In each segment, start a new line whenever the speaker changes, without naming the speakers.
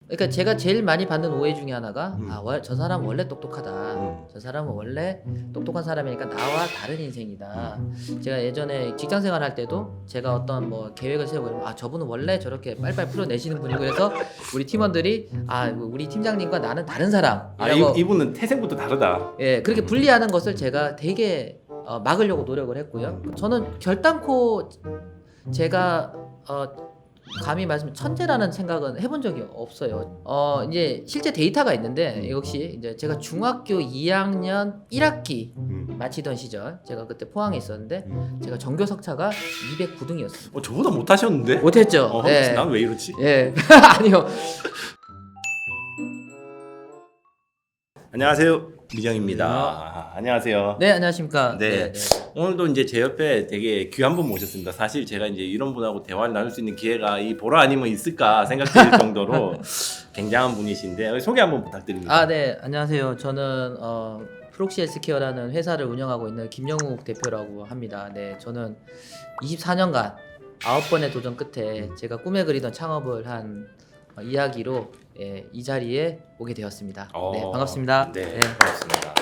그러니까 제가 제일 많이 받는 오해 중에 하나가 저 사람은 원래 똑똑하다. 저 사람은 원래 똑똑한 사람이니까 나와 다른 인생이다. 제가 예전에 직장 생활할 때도 제가 어떤 뭐 계획을 세우고 그러면 저분은 원래 저렇게 빨빨 풀어내시는 분이고 그래서 우리 팀원들이 우리 팀장님과 나는 다른 사람이라고
이분은 태생부터 다르다.
예, 그렇게 분리하는 것을 제가 되게 막으려고 노력을 했고요. 저는 결단코 제가 감히 말씀 천재라는 생각은 해본 적이 없어요. 이제 실제 데이터가 있는데 역시 이제 제가 중학교 2학년 1학기 마치던 시절 제가 그때 포항에 있었는데 제가 전교 석차가 209등이었어요.
저보다 못하셨는데?
못했죠. 네.
난 왜 이러지?
예. 아니요.
안녕하세요, 미정입니다. 안녕하세요.
네, 안녕하십니까.
네. 오늘도 이제 제 옆에 되게 귀한 분 모셨습니다. 사실 제가 이제 이런 분하고 대화를 나눌 수 있는 기회가 이 보라 아니면 있을까 생각될 정도로 굉장한 분이신데 소개 한번 부탁드립니다.
네, 안녕하세요. 저는 프록시 헬스케어라는 회사를 운영하고 있는 김영욱 대표라고 합니다. 네, 저는 24년간 9번의 도전 끝에 제가 꿈에 그리던 창업을 한 이야기로 이 자리에 오게 되었습니다. 네, 반갑습니다.
네, 반갑습니다.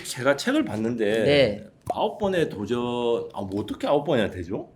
제가 책을 봤는데
네.
9번의 도전, 뭐 어떻게 9번이나 되죠?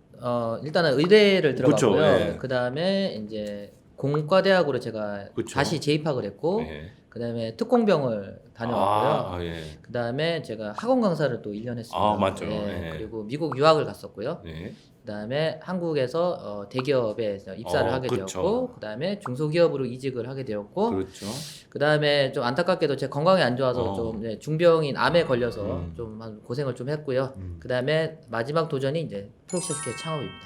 일단은 의대를 들어갔고요.
네.
그 다음에 이제 공과대학으로 제가
그쵸.
다시 재입학을 했고,
네.
그 다음에 특공병을 다녀왔고요.
예.
그 다음에 제가 학원 강사를 또 1년 했습니다.
맞죠.
네.
네.
그리고 미국 유학을 갔었고요.
네.
그 다음에 한국에서 대기업에 입사를 하게
그쵸.
되었고, 그 다음에 중소기업으로 이직을 하게 되었고,
그렇죠.
그 다음에 좀 안타깝게도 제 건강이 안 좋아서 좀 중병인 암에 걸려서 좀 한 고생을 좀 했고요. 그 다음에 마지막 도전이 이제 프록시스케어 창업입니다.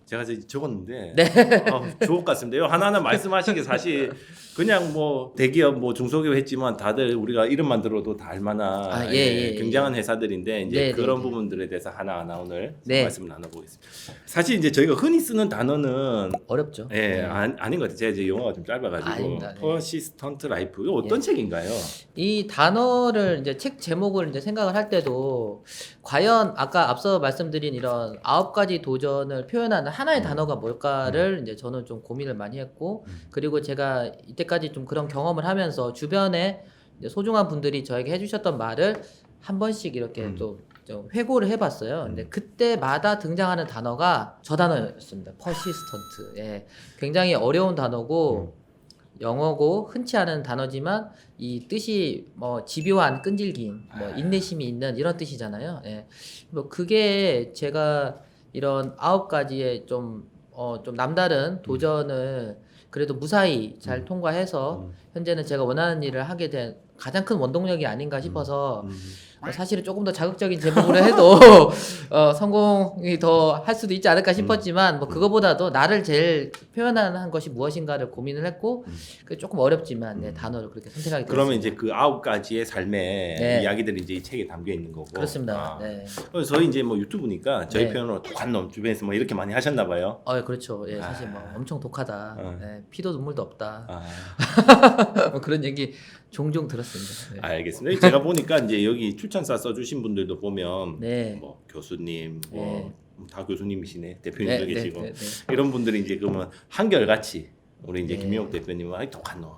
제가 적었는데
네.
주옥 같습니다. 하나하나 말씀하신 게 사실 그냥 뭐 대기업 뭐 중소기업 했지만 다들 우리가 이름만 들어도 다 알만한 굉장한 회사들인데 이제 그런 부분들에 대해서 하나하나 오늘 말씀을 나눠보겠습니다. 사실 이제 저희가 흔히 쓰는 단어는
어렵죠.
아닌 것 같아요. 제가 이제 영어가 좀 짧아가지고
아닙니다.
퍼시스턴트 라이프 이거 어떤 책인가요?
이 단어를 이제 책 제목을 이제 생각을 할 때도 과연 아까 앞서 말씀드린 이런 9가지 도전을 표현하는 하나의 단어가 뭘까를 이제 저는 좀 고민을 많이 했고 그리고 제가 이때까지 좀 그런 경험을 하면서 주변에 이제 소중한 분들이 저에게 해주셨던 말을 한 번씩 이렇게 또 좀 회고를 해봤어요. 근데 그때마다 등장하는 단어가 저 단어였습니다. persistent. 예, 굉장히 어려운 단어고 영어고 흔치 않은 단어지만 이 뜻이 뭐 집요한 끈질긴 뭐 인내심이 있는 이런 뜻이잖아요. 예. 뭐 그게 제가 이런 9가지의 좀 남다른 도전을 그래도 무사히 잘 통과해서 현재는 제가 원하는 일을 하게 된 가장 큰 원동력이 아닌가 싶어서 사실은 조금 더 자극적인 제목으로 해도 성공이 더 할 수도 있지 않을까 싶었지만 뭐 그거보다도 나를 제일 표현하는 것이 무엇인가를 고민을 했고 그게 조금 어렵지만 단어를 그렇게 선택하게 됐습니다.
그러면 이제 그 9가지의 삶의 이야기들이 이제 이 책에 담겨 있는 거고.
그렇습니다. 네.
그래서 저희 이제 뭐 유튜브니까 저희 표현으로 독한 놈 주변에서 뭐 이렇게 많이 하셨나 봐요.
그렇죠. 예, 사실 뭐 엄청 독하다. 피도 눈물도 없다. 뭐 그런 얘기 종종 들었습니다. 네.
알겠습니다. 제가 보니까 이제 여기 출판사 써주신 분들도 보면 뭐 교수님, 다 교수님이시네, 대표님도 계시고 이런 분들이 이제 그러면 한결같이 우리 이제 김영욱 대표님은 독한 놈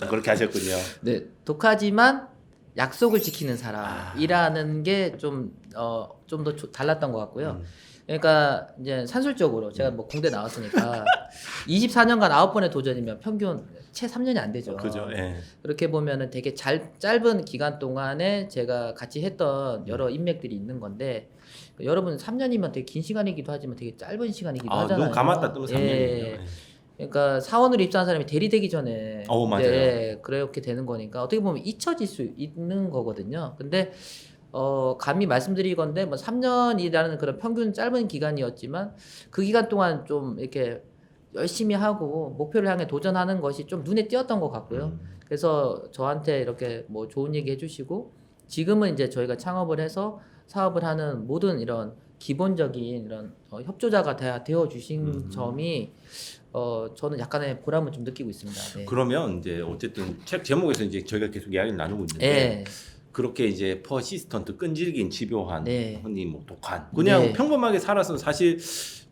그렇게 하셨군요.
네, 독하지만 약속을 지키는 사람이라는 게 좀 더 달랐던 것 같고요. 그러니까 이제 산술적으로 제가 뭐 공대 나왔으니까 24년간 9번의 도전이면 평균 채 3년이 안 되죠.
그죠. 예.
그렇게 보면은 되게 짧은 기간 동안에 제가 같이 했던 여러 인맥들이 있는 건데 여러분 3년이면 되게 긴 시간이기도 하지만 되게 짧은 시간이기도 하잖아요.
눈 감았다 뜨면 3년이죠.
그러니까 사원으로 입사한 사람이 대리되기 전에
맞아요.
그렇게 되는 거니까 어떻게 보면 잊혀질 수 있는 거거든요. 근데 감히 말씀드리건데 뭐 3년이라는 그런 평균 짧은 기간이었지만 그 기간 동안 좀 이렇게 열심히 하고 목표를 향해 도전하는 것이 좀 눈에 띄었던 것 같고요. 그래서 저한테 이렇게 뭐 좋은 얘기 해주시고 지금은 이제 저희가 창업을 해서 사업을 하는 모든 이런 기본적인 이런 협조자가 되어 주신 점이 저는 약간의 보람을 좀 느끼고 있습니다. 네.
그러면 이제 어쨌든 책 제목에서 이제 저희가 계속 이야기를 나누고 있는데 그렇게 이제 퍼시스턴트 끈질긴 집요한 흔히 뭐 독한 그냥 평범하게 살아서 사실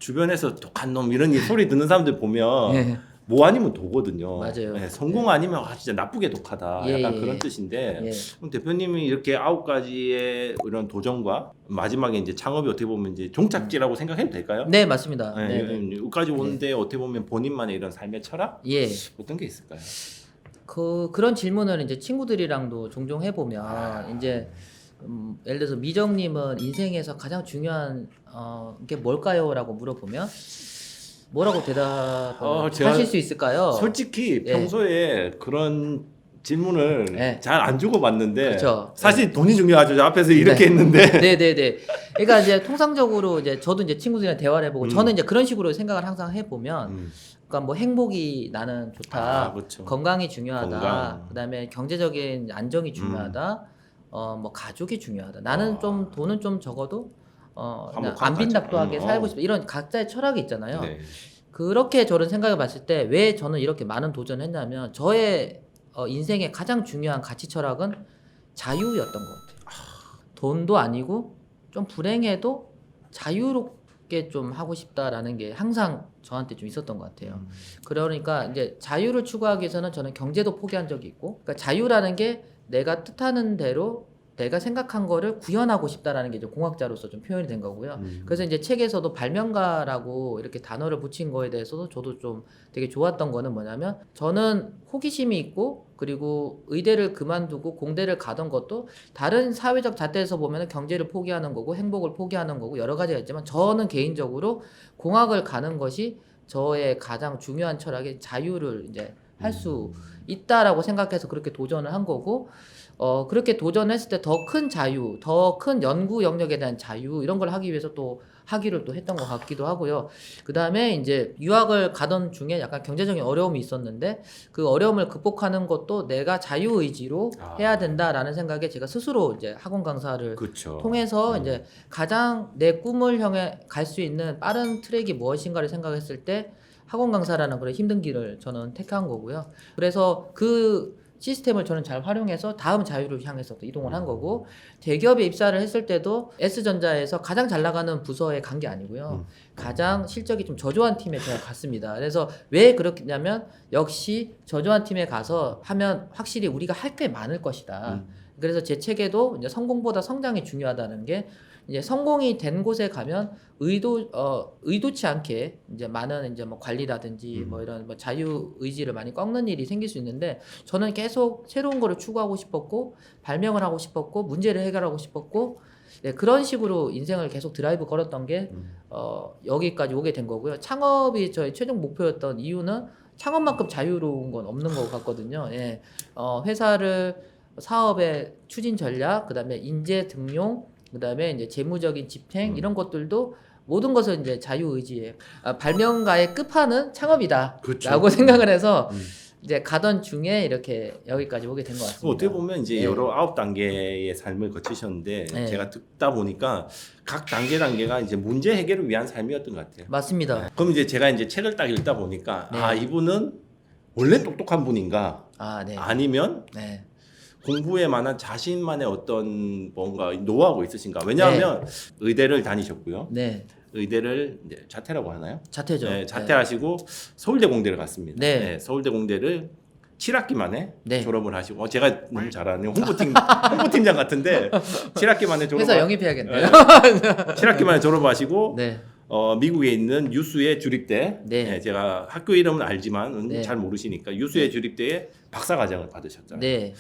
주변에서 독한 놈 이런 소리 듣는 사람들 보면 뭐 아니면 도거든요.
맞아요.
네, 성공 아니면 진짜 나쁘게 독하다.
예,
약간
예,
그런
예.
뜻인데
예.
그럼 대표님이 이렇게 9가지의 이런 도전과 마지막에 이제 창업이 어떻게 보면 이제 종착지라고 생각해도 될까요?
네, 맞습니다.
네,
네, 네.
여기까지 오는데 어떻게 보면 본인만의 이런 삶의 철학
예.
어떤 게 있을까요?
그런 질문을 이제 친구들이랑도 종종 해보면 이제 예를 들어서 미정님은 인생에서 가장 중요한 게 뭘까요?라고 물어보면 뭐라고 대답을
제가
하실 수 있을까요?
솔직히
예.
평소에 그런 질문을
네.
잘 안 주고받는데
그렇죠.
사실 돈이 중요하죠. 저 앞에서 이렇게
네.
했는데
네네네. 그러니까 이제 통상적으로 이제 저도 이제 친구들이랑 대화를 해보고 저는 이제 그런 식으로 생각을 항상 해보면 그러니까 뭐 행복이 나는 좋다,
그렇죠.
건강이 중요하다,
건강.
그다음에 경제적인 안정이 중요하다, 뭐 가족이 중요하다. 나는 좀 돈은 좀 적어도 그냥
한복한
안 빈닥도하게
가족.
살고 싶다. 이런 각자의 철학이 있잖아요.
네.
그렇게 저는 생각해 봤을 때 왜 저는 이렇게 많은 도전을 했냐면 저의 인생의 가장 중요한 가치 철학은 자유였던 것 같아요. 돈도 아니고 좀 불행해도 자유롭게 좀 하고 싶다라는 게 항상 저한테 좀 있었던 것 같아요. 그러니까 이제 자유를 추구하기 위해서는 저는 경제도 포기한 적이 있고, 그러니까 자유라는 게 내가 뜻하는 대로 내가 생각한 거를 구현하고 싶다라는 게 이제 공학자로서 좀 표현이 된 거고요. 그래서 이제 책에서도 발명가라고 이렇게 단어를 붙인 거에 대해서도 저도 좀 되게 좋았던 거는 뭐냐면 저는 호기심이 있고 그리고 의대를 그만두고 공대를 가던 것도 다른 사회적 잣대에서 보면 경제를 포기하는 거고 행복을 포기하는 거고 여러 가지가 있지만 저는 개인적으로 공학을 가는 것이 저의 가장 중요한 철학이 자유를 이제 할 수 있다라고 생각해서 그렇게 도전을 한 거고 그렇게 도전했을 때 더 큰 자유, 더 큰 연구 영역에 대한 자유 이런 걸 하기 위해서 또 하기를 또 했던 것 같기도 하고요. 그 다음에 이제 유학을 가던 중에 약간 경제적인 어려움이 있었는데 그 어려움을 극복하는 것도 내가 자유의지로 해야 된다라는 생각에 제가 스스로 이제 학원 강사를
그렇죠.
통해서 이제 가장 내 꿈을 향해 갈 수 있는 빠른 트랙이 무엇인가를 생각했을 때 학원 강사라는 그런 힘든 길을 저는 택한 거고요. 그래서 그 시스템을 저는 잘 활용해서 다음 자유를 향해서 또 이동을 한 거고 대기업에 입사를 했을 때도 S전자에서 가장 잘 나가는 부서에 간 게 아니고요. 가장 실적이 좀 저조한 팀에 제가 갔습니다. 그래서 왜 그렇냐면 역시 저조한 팀에 가서 하면 확실히 우리가 할 게 많을 것이다. 그래서 제 책에도 이제 성공보다 성장이 중요하다는 게 이제 성공이 된 곳에 가면 의도치 않게 이제 많은 이제 뭐 관리라든지 뭐 이런 뭐 자유 의지를 많이 꺾는 일이 생길 수 있는데 저는 계속 새로운 거를 추구하고 싶었고 발명을 하고 싶었고 문제를 해결하고 싶었고 네, 그런 식으로 인생을 계속 드라이브 걸었던 게 여기까지 오게 된 거고요. 창업이 저희 최종 목표였던 이유는 창업만큼 자유로운 건 없는 것 같거든요. 예. 회사를 사업의 추진 전략, 그다음에 인재 등용, 그다음에 이제 재무적인 집행 이런 것들도 모든 것을 이제 자유의지에 발명가의 끝판은 창업이다라고
그렇죠.
생각을 해서 이제 가던 중에 이렇게 여기까지 오게 된 것 같습니다.
어떻게 보면 이제
네.
여러 9단계의 삶을 거치셨는데
네.
제가 듣다 보니까 각 단계가 이제 문제 해결을 위한 삶이었던 것 같아요.
맞습니다.
그럼 이제 제가 이제 책을 딱 읽다 보니까
네.
이분은 원래 똑똑한 분인가
네.
아니면
네.
공부에 관한 자신만의 어떤 뭔가 노하우가 있으신가? 왜냐하면 의대를 다니셨고요.
네.
의대를 이제 자퇴라고 하나요?
자퇴죠.
네, 자퇴하시고 서울대 공대를 갔습니다.
네.
서울대 공대를 7학기 만에
네.
졸업을 하시고 제가 너무 잘하네요. 홍보팀장 같은데 7학기 만에
회사 영입해야겠네요.
7학기 만에 졸업하시고
네.
미국에 있는 유수의 주립대
네.
제가 학교 이름은 알지만
네.
잘 모르시니까 유수의 주립대에 박사과정을 받으셨잖아요.
네.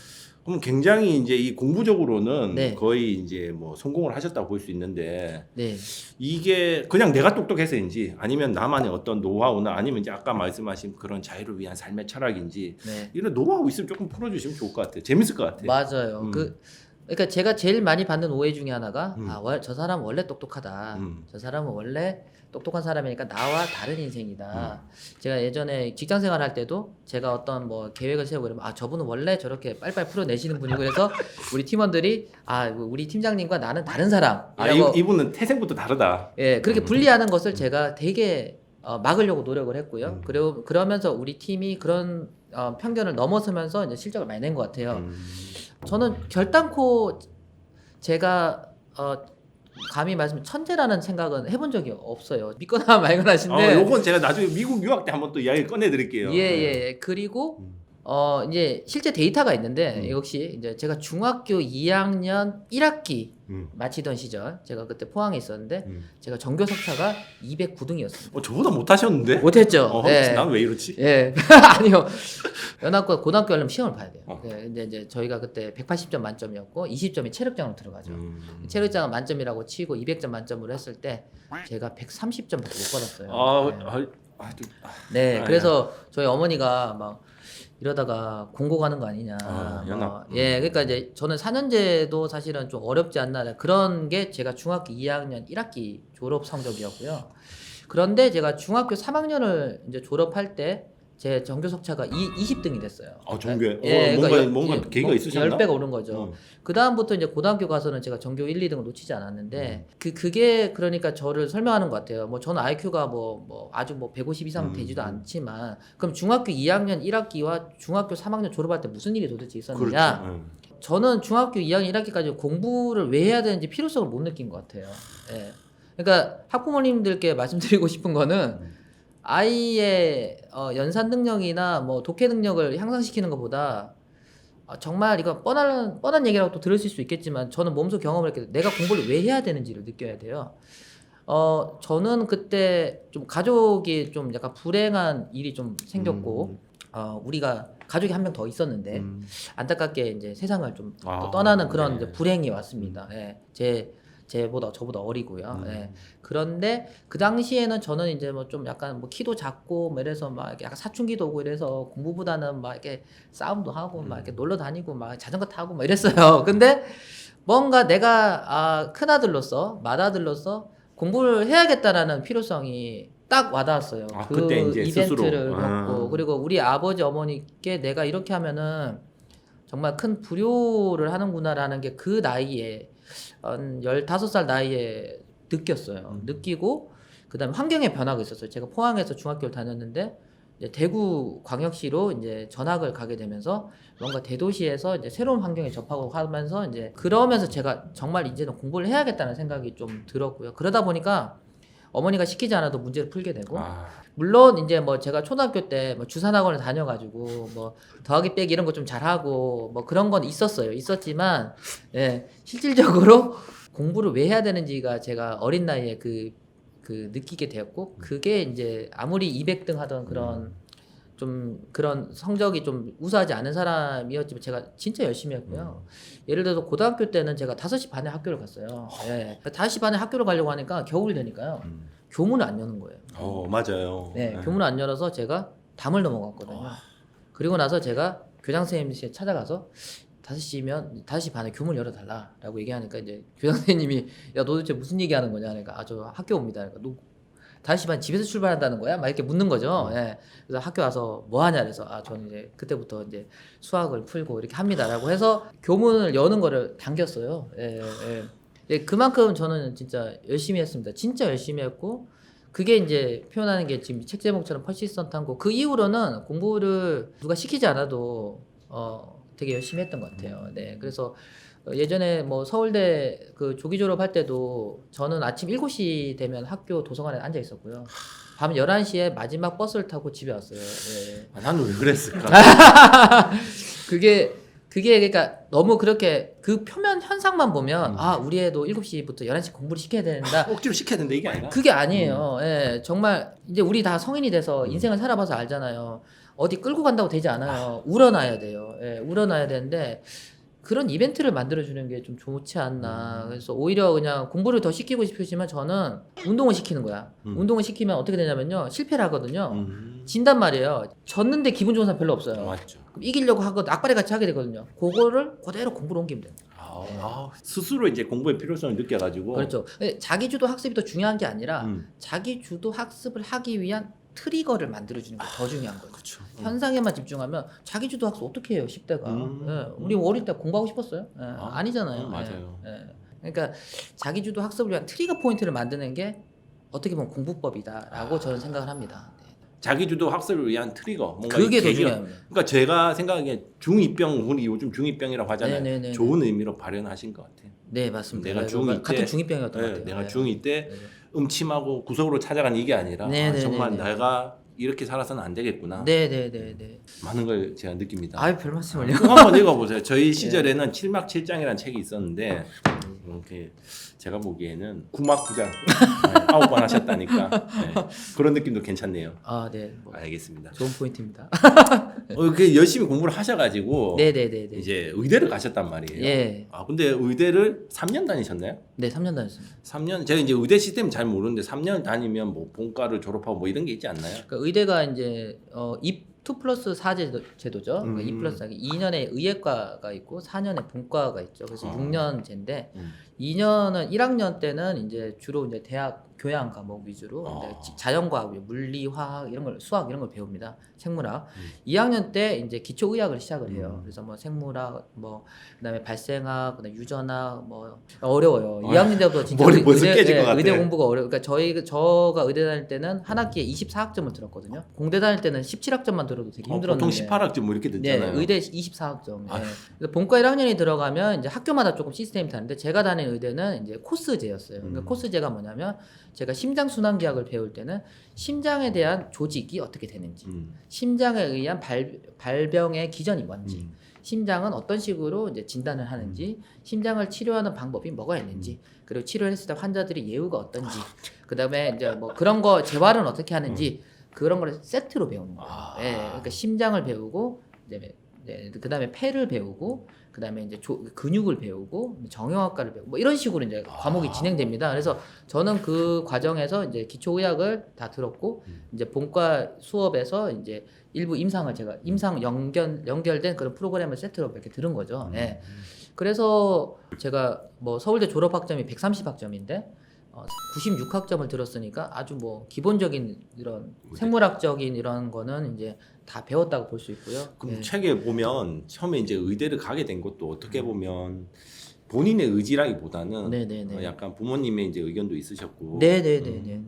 그럼 굉장히 이제 이 공부적으로는
네.
거의 이제 뭐 성공을 하셨다고 볼 수 있는데
네.
이게 그냥 내가 똑똑해서인지 아니면 나만의 어떤 노하우나 아니면 이제 아까 말씀하신 그런 자유를 위한 삶의 철학인지
네.
이런 노하우 있으면 조금 풀어주시면 좋을 것 같아요. 재밌을 것 같아요.
맞아요. 그러니까 제가 제일 많이 받는 오해 중에 하나가 저 사람은 원래 똑똑하다. 저 사람은 원래 똑똑한 사람이니까 나와 다른 인생이다. 제가 예전에 직장 생활할 때도 제가 어떤 뭐 계획을 세우고 이러면 저분은 원래 저렇게 빨리빨리 풀어내시는 분이고 그래서 우리 팀원들이 우리 팀장님과 나는 다른 사람.
이분은 태생부터 다르다.
예, 그렇게 분리하는 것을 제가 되게 막으려고 노력을 했고요. 그리고 그러면서 우리 팀이 그런 편견을 넘어서면서 이제 실적을 많이 낸 것 같아요. 저는 결단코 제가 감히 말씀 천재라는 생각은 해본 적이 없어요. 믿거나 말거나 하신데.
요건 제가 나중에 미국 유학 때 한번 또 이야기 꺼내드릴게요.
예. 그리고 이제 실제 데이터가 있는데 역시 이제 제가 중학교 2학년 1학기 마치던 시절 제가 그때 포항에 있었는데 제가 전교 석차가 209등이었습니다.
저보다 못하셨는데?
못했죠. 네.
난 왜 이러지?
예. 아니요. 연합고 고등학교 하려면 시험을 봐야 돼요. 네, 근데 이제 저희가 그때 180점 만점이었고 20점이 체력장으로 들어가죠. 체력장은 만점이라고 치고 200점 만점으로 했을 때 제가 130점밖에 못 받았어요. 네. 그래서 저희 어머니가 막 이러다가 공고 가는 거 아니냐.
연합.
예, 그러니까 이제 저는 4년제도 사실은 좀 어렵지 않나. 그런 게 제가 중학교 2학년 1학기 졸업 성적이었고요. 그런데 제가 중학교 3학년을 이제 졸업할 때 제 전교 석차가 20등이 됐어요.
전교에?
예,
뭔가 계기가 있으셨나?
10배가 오른 거죠. 그 다음부터 이제 고등학교 가서는 제가 전교 1, 2등을 놓치지 않았는데 그게 그러니까 저를 설명하는 것 같아요. 뭐 저는 IQ가 뭐 아주 뭐 150 이상 되지도 않지만 그럼 중학교 2학년 1학기와 중학교 3학년 졸업할 때 무슨 일이 도대체 있었느냐?
그렇죠.
저는 중학교 2학년 1학기까지 공부를 왜 해야 되는지 필요성을 못 느낀 것 같아요. 예. 그러니까 학부모님들께 말씀드리고 싶은 거는 아이의 연산 능력이나 뭐 독해 능력을 향상시키는 것보다 정말 이거 뻔한 얘기라고 또 들으실 수 있겠지만 저는 몸소 경험을 했기 때문에 내가 공부를 왜 해야 되는지를 느껴야 돼요. 저는 그때 좀 가족이 좀 약간 불행한 일이 좀 생겼고 우리가 가족이 한 명 더 있었는데 안타깝게 이제 세상을 좀 떠나는 그런 이제 불행이 왔습니다. 예. 저보다 어리고요. 예. 그런데 그 당시에는 저는 이제 뭐 좀 약간 뭐 키도 작고 뭐 이래서 막 이렇게 약간 사춘기도 오고 이래서 공부보다는 막 이렇게 싸움도 하고 막 이렇게 놀러 다니고 막 자전거 타고 막 이랬어요. 근데 뭔가 내가 큰아들로서 맏아들로서 공부를 해야겠다라는 필요성이 딱 와닿았어요. 그
그때 이제
이벤트를
스스로.
겪고 그리고 우리 아버지 어머니께 내가 이렇게 하면은 정말 큰 불효를 하는구나라는 게 그 나이에 한 15살 나이에 느꼈어요. 느끼고 그다음에 환경의 변화가 있었어요. 제가 포항에서 중학교를 다녔는데 이제 대구 광역시로 이제 전학을 가게 되면서 뭔가 대도시에서 이제 새로운 환경에 접하고 하면서 이제 그러면서 제가 정말 이제는 공부를 해야겠다는 생각이 좀 들었고요. 그러다 보니까 어머니가 시키지 않아도 문제를 풀게 되고 물론 이제 뭐 제가 초등학교 때 뭐 주산학원을 다녀가지고 뭐 더하기 빼기 이런 거 좀 잘하고 뭐 그런 건 있었지만 예 실질적으로 공부를 왜 해야 되는지가 제가 어린 나이에 그 느끼게 되었고 그게 이제 아무리 200등 하던 그런 성적이 좀 우수하지 않은 사람이었지만 제가 진짜 열심히 했고요. 예를 들어서 고등학교 때는 제가 5시 반에 학교를 갔어요. 예. 5시 반에 학교를 가려고 하니까 겨울이 되니까요. 교문을 안 여는 거예요.
맞아요.
네, 교문을 안 열어서 제가 담을 넘어갔거든요. 그리고 나서 제가 교장 선생님께 찾아가서 5시면 5시 반에 교문 열어달라라고 얘기하니까 이제 교장 선생님이 야, 너 도대체 무슨 얘기하는 거냐? 그러니까 저 학교 옵니다. 그러니까 너 5시 반 집에서 출발한다는 거야? 막 이렇게 묻는 거죠. 예. 그래서 학교 와서 뭐 하냐 그래서 저는 이제 그때부터 이제 수학을 풀고 이렇게 합니다라고 해서 교문을 여는 거를 당겼어요. 예, 그만큼 저는 진짜 열심히 했습니다. 진짜 열심히 했고 그게 이제 표현하는 게 지금 책 제목처럼 퍼시스턴트한 거. 그 이후로는 공부를 누가 시키지 않아도 되게 열심히 했던 것 같아요. 네, 그래서 예전에 뭐 서울대 그 조기 졸업할 때도 저는 아침 7시 되면 학교 도서관에 앉아 있었고요. 밤 11시에 마지막 버스를 타고 집에 왔어요. 네.
나는 왜 그랬을까?
그게 그러니까 너무 그렇게 그 표면 현상만 보면 우리 애도 7시부터 11시 공부를 시켜야 된다.
억지로 시켜야 된다 이게 아니라.
그게 아니에요. 예, 정말 이제 우리 다 성인이 돼서 인생을 살아봐서 알잖아요. 어디 끌고 간다고 되지 않아요. 우러나야 돼요. 예, 우러나야 되는데 그런 이벤트를 만들어주는 게 좀 좋지 않나. 그래서 오히려 그냥 공부를 더 시키고 싶으시면 저는 운동을 시키는 거야. 운동을 시키면 어떻게 되냐면요. 실패를 하거든요. 진단 말이에요. 졌는데 기분 좋은 사람 별로 없어요.
맞죠.
그럼 이기려고 하고 악바리 같이 하게 되거든요. 그거를 그대로 공부로 옮기면 돼요.
스스로 이제 공부의 필요성을 느껴가지고.
그렇죠. 자기주도 학습이 더 중요한 게 아니라 자기주도 학습을 하기 위한 트리거를 만들어주는 게 더 중요한 거예요.
그렇죠.
현상에만 집중하면 자기주도 학습 어떻게 해요 10대가. 예, 우리 어릴 때 공부하고 싶었어요? 예, 아니잖아요.
맞아요.
예. 그러니까 자기주도 학습을 위한 트리거 포인트를 만드는 게 어떻게 보면 공부법이다라고 저는 생각을 합니다. 네.
자기주도 학습을 위한 트리거 뭔가
그게 더
계기가-
중요합니다.
그러니까 제가 생각하기에 중2병 우리 요즘 중2병이라고 하잖아요.
네네네네.
좋은 의미로 발현하신 것 같아요.
네 맞습니다.
내가
네,
중2
같은
때
중2병이었던 것 같아요.
내가
네.
중2 때
네.
음침하고 구석으로 찾아간 이게 아니라
네네네네.
정말 내가 이렇게 살아서는 안 되겠구나.
네네네네.
많은 걸 제가 느낍니다.
아유 별 말씀을요.
꼭 한번 읽어보세요. 저희 시절에는 7막 7장이라는 책이 있었는데 이렇게 제가 보기에는 9막 9장 9번 하셨다니까 네. 그런 느낌도 괜찮네요.
아 네. 뭐
알겠습니다.
좋은 포인트입니다.
이렇게 열심히 공부를 하셔가지고
네네네네.
이제 의대를 가셨단 말이에요.
예.
아 근데 의대를 3년 다니셨나요?
네 3년 다녔습니다.
3년 제가 이제 의대 시스템 잘 모르는데 3년 다니면 뭐 본과를 졸업하고 뭐 이런 게 있지 않나요?
그러니까 의대가 이제 2 플러스 4 제도죠. 그러니까 2
음.
플러스 4, 2년에 의예과가 있고 4년에 본과가 있죠. 그래서 6년제인데 2년은 1학년 때는 이제 주로 이제 대학 교양 과목 위주로 이제 자연과학, 물리, 화학 이런 걸 수학 이런 걸 배웁니다. 생물학. 2학년 때 이제 기초 의학을 시작을 해요. 그래서 뭐 생물학, 뭐 그다음에 발생학, 그다음에 유전학 뭐 어려워요. 2학년 때부터 진짜
머리 벌써 깨질 것 같아.
의대 공부가 어려워. 그러니까 저가 의대 다닐 때는 한 학기에 24학점을 들었거든요. 공대 다닐 때는 17학점만 들어도 되게 힘들었는데.
보통 18학점 뭐 이렇게 듣잖아요.
네, 의대 24학점. 네. 그래서 본과 1학년이 들어가면 이제 학교마다 조금 시스템이 다른데 제가 다닌 의대는 이제 코스제였어요. 그러니까 코스제가 뭐냐면 제가 심장순환기학을 배울 때는 심장에 대한 조직이 어떻게 되는지, 심장에 의한 발병의 기전이 뭔지, 심장은 어떤 식으로 이제 진단을 하는지, 심장을 치료하는 방법이 뭐가 있는지, 그리고 치료를 했을 때 환자들이 예후가 어떤지, 그다음에 이제 뭐 그런 거 재활은 어떻게 하는지 그런 거를 세트로 배우는 거예요. 예, 그러니까 심장을 배우고 이제 그다음에 폐를 배우고 그다음에 이제 근육을 배우고 정형외과를 배우고 뭐 이런 식으로 이제 과목이 진행됩니다. 그래서 저는 그 과정에서 이제 기초의학을 다 들었고 이제 본과 수업에서 이제 일부 임상을 제가 임상 연결된 그런 프로그램을 세트로 이렇게 들은 거죠. 예. 그래서 제가 뭐 서울대 졸업 학점이 130학점인데 96학점을 들었으니까 아주 뭐 기본적인 이런 생물학적인 이런 거는 이제 다 배웠다고 볼 수 있고요.
그럼
예.
책에 보면 처음에 이제 의대를 가게 된 것도 어떻게 보면 본인의 의지라기보다는
네네네.
약간 부모님의 이제 의견도 있으셨고.
네네네네.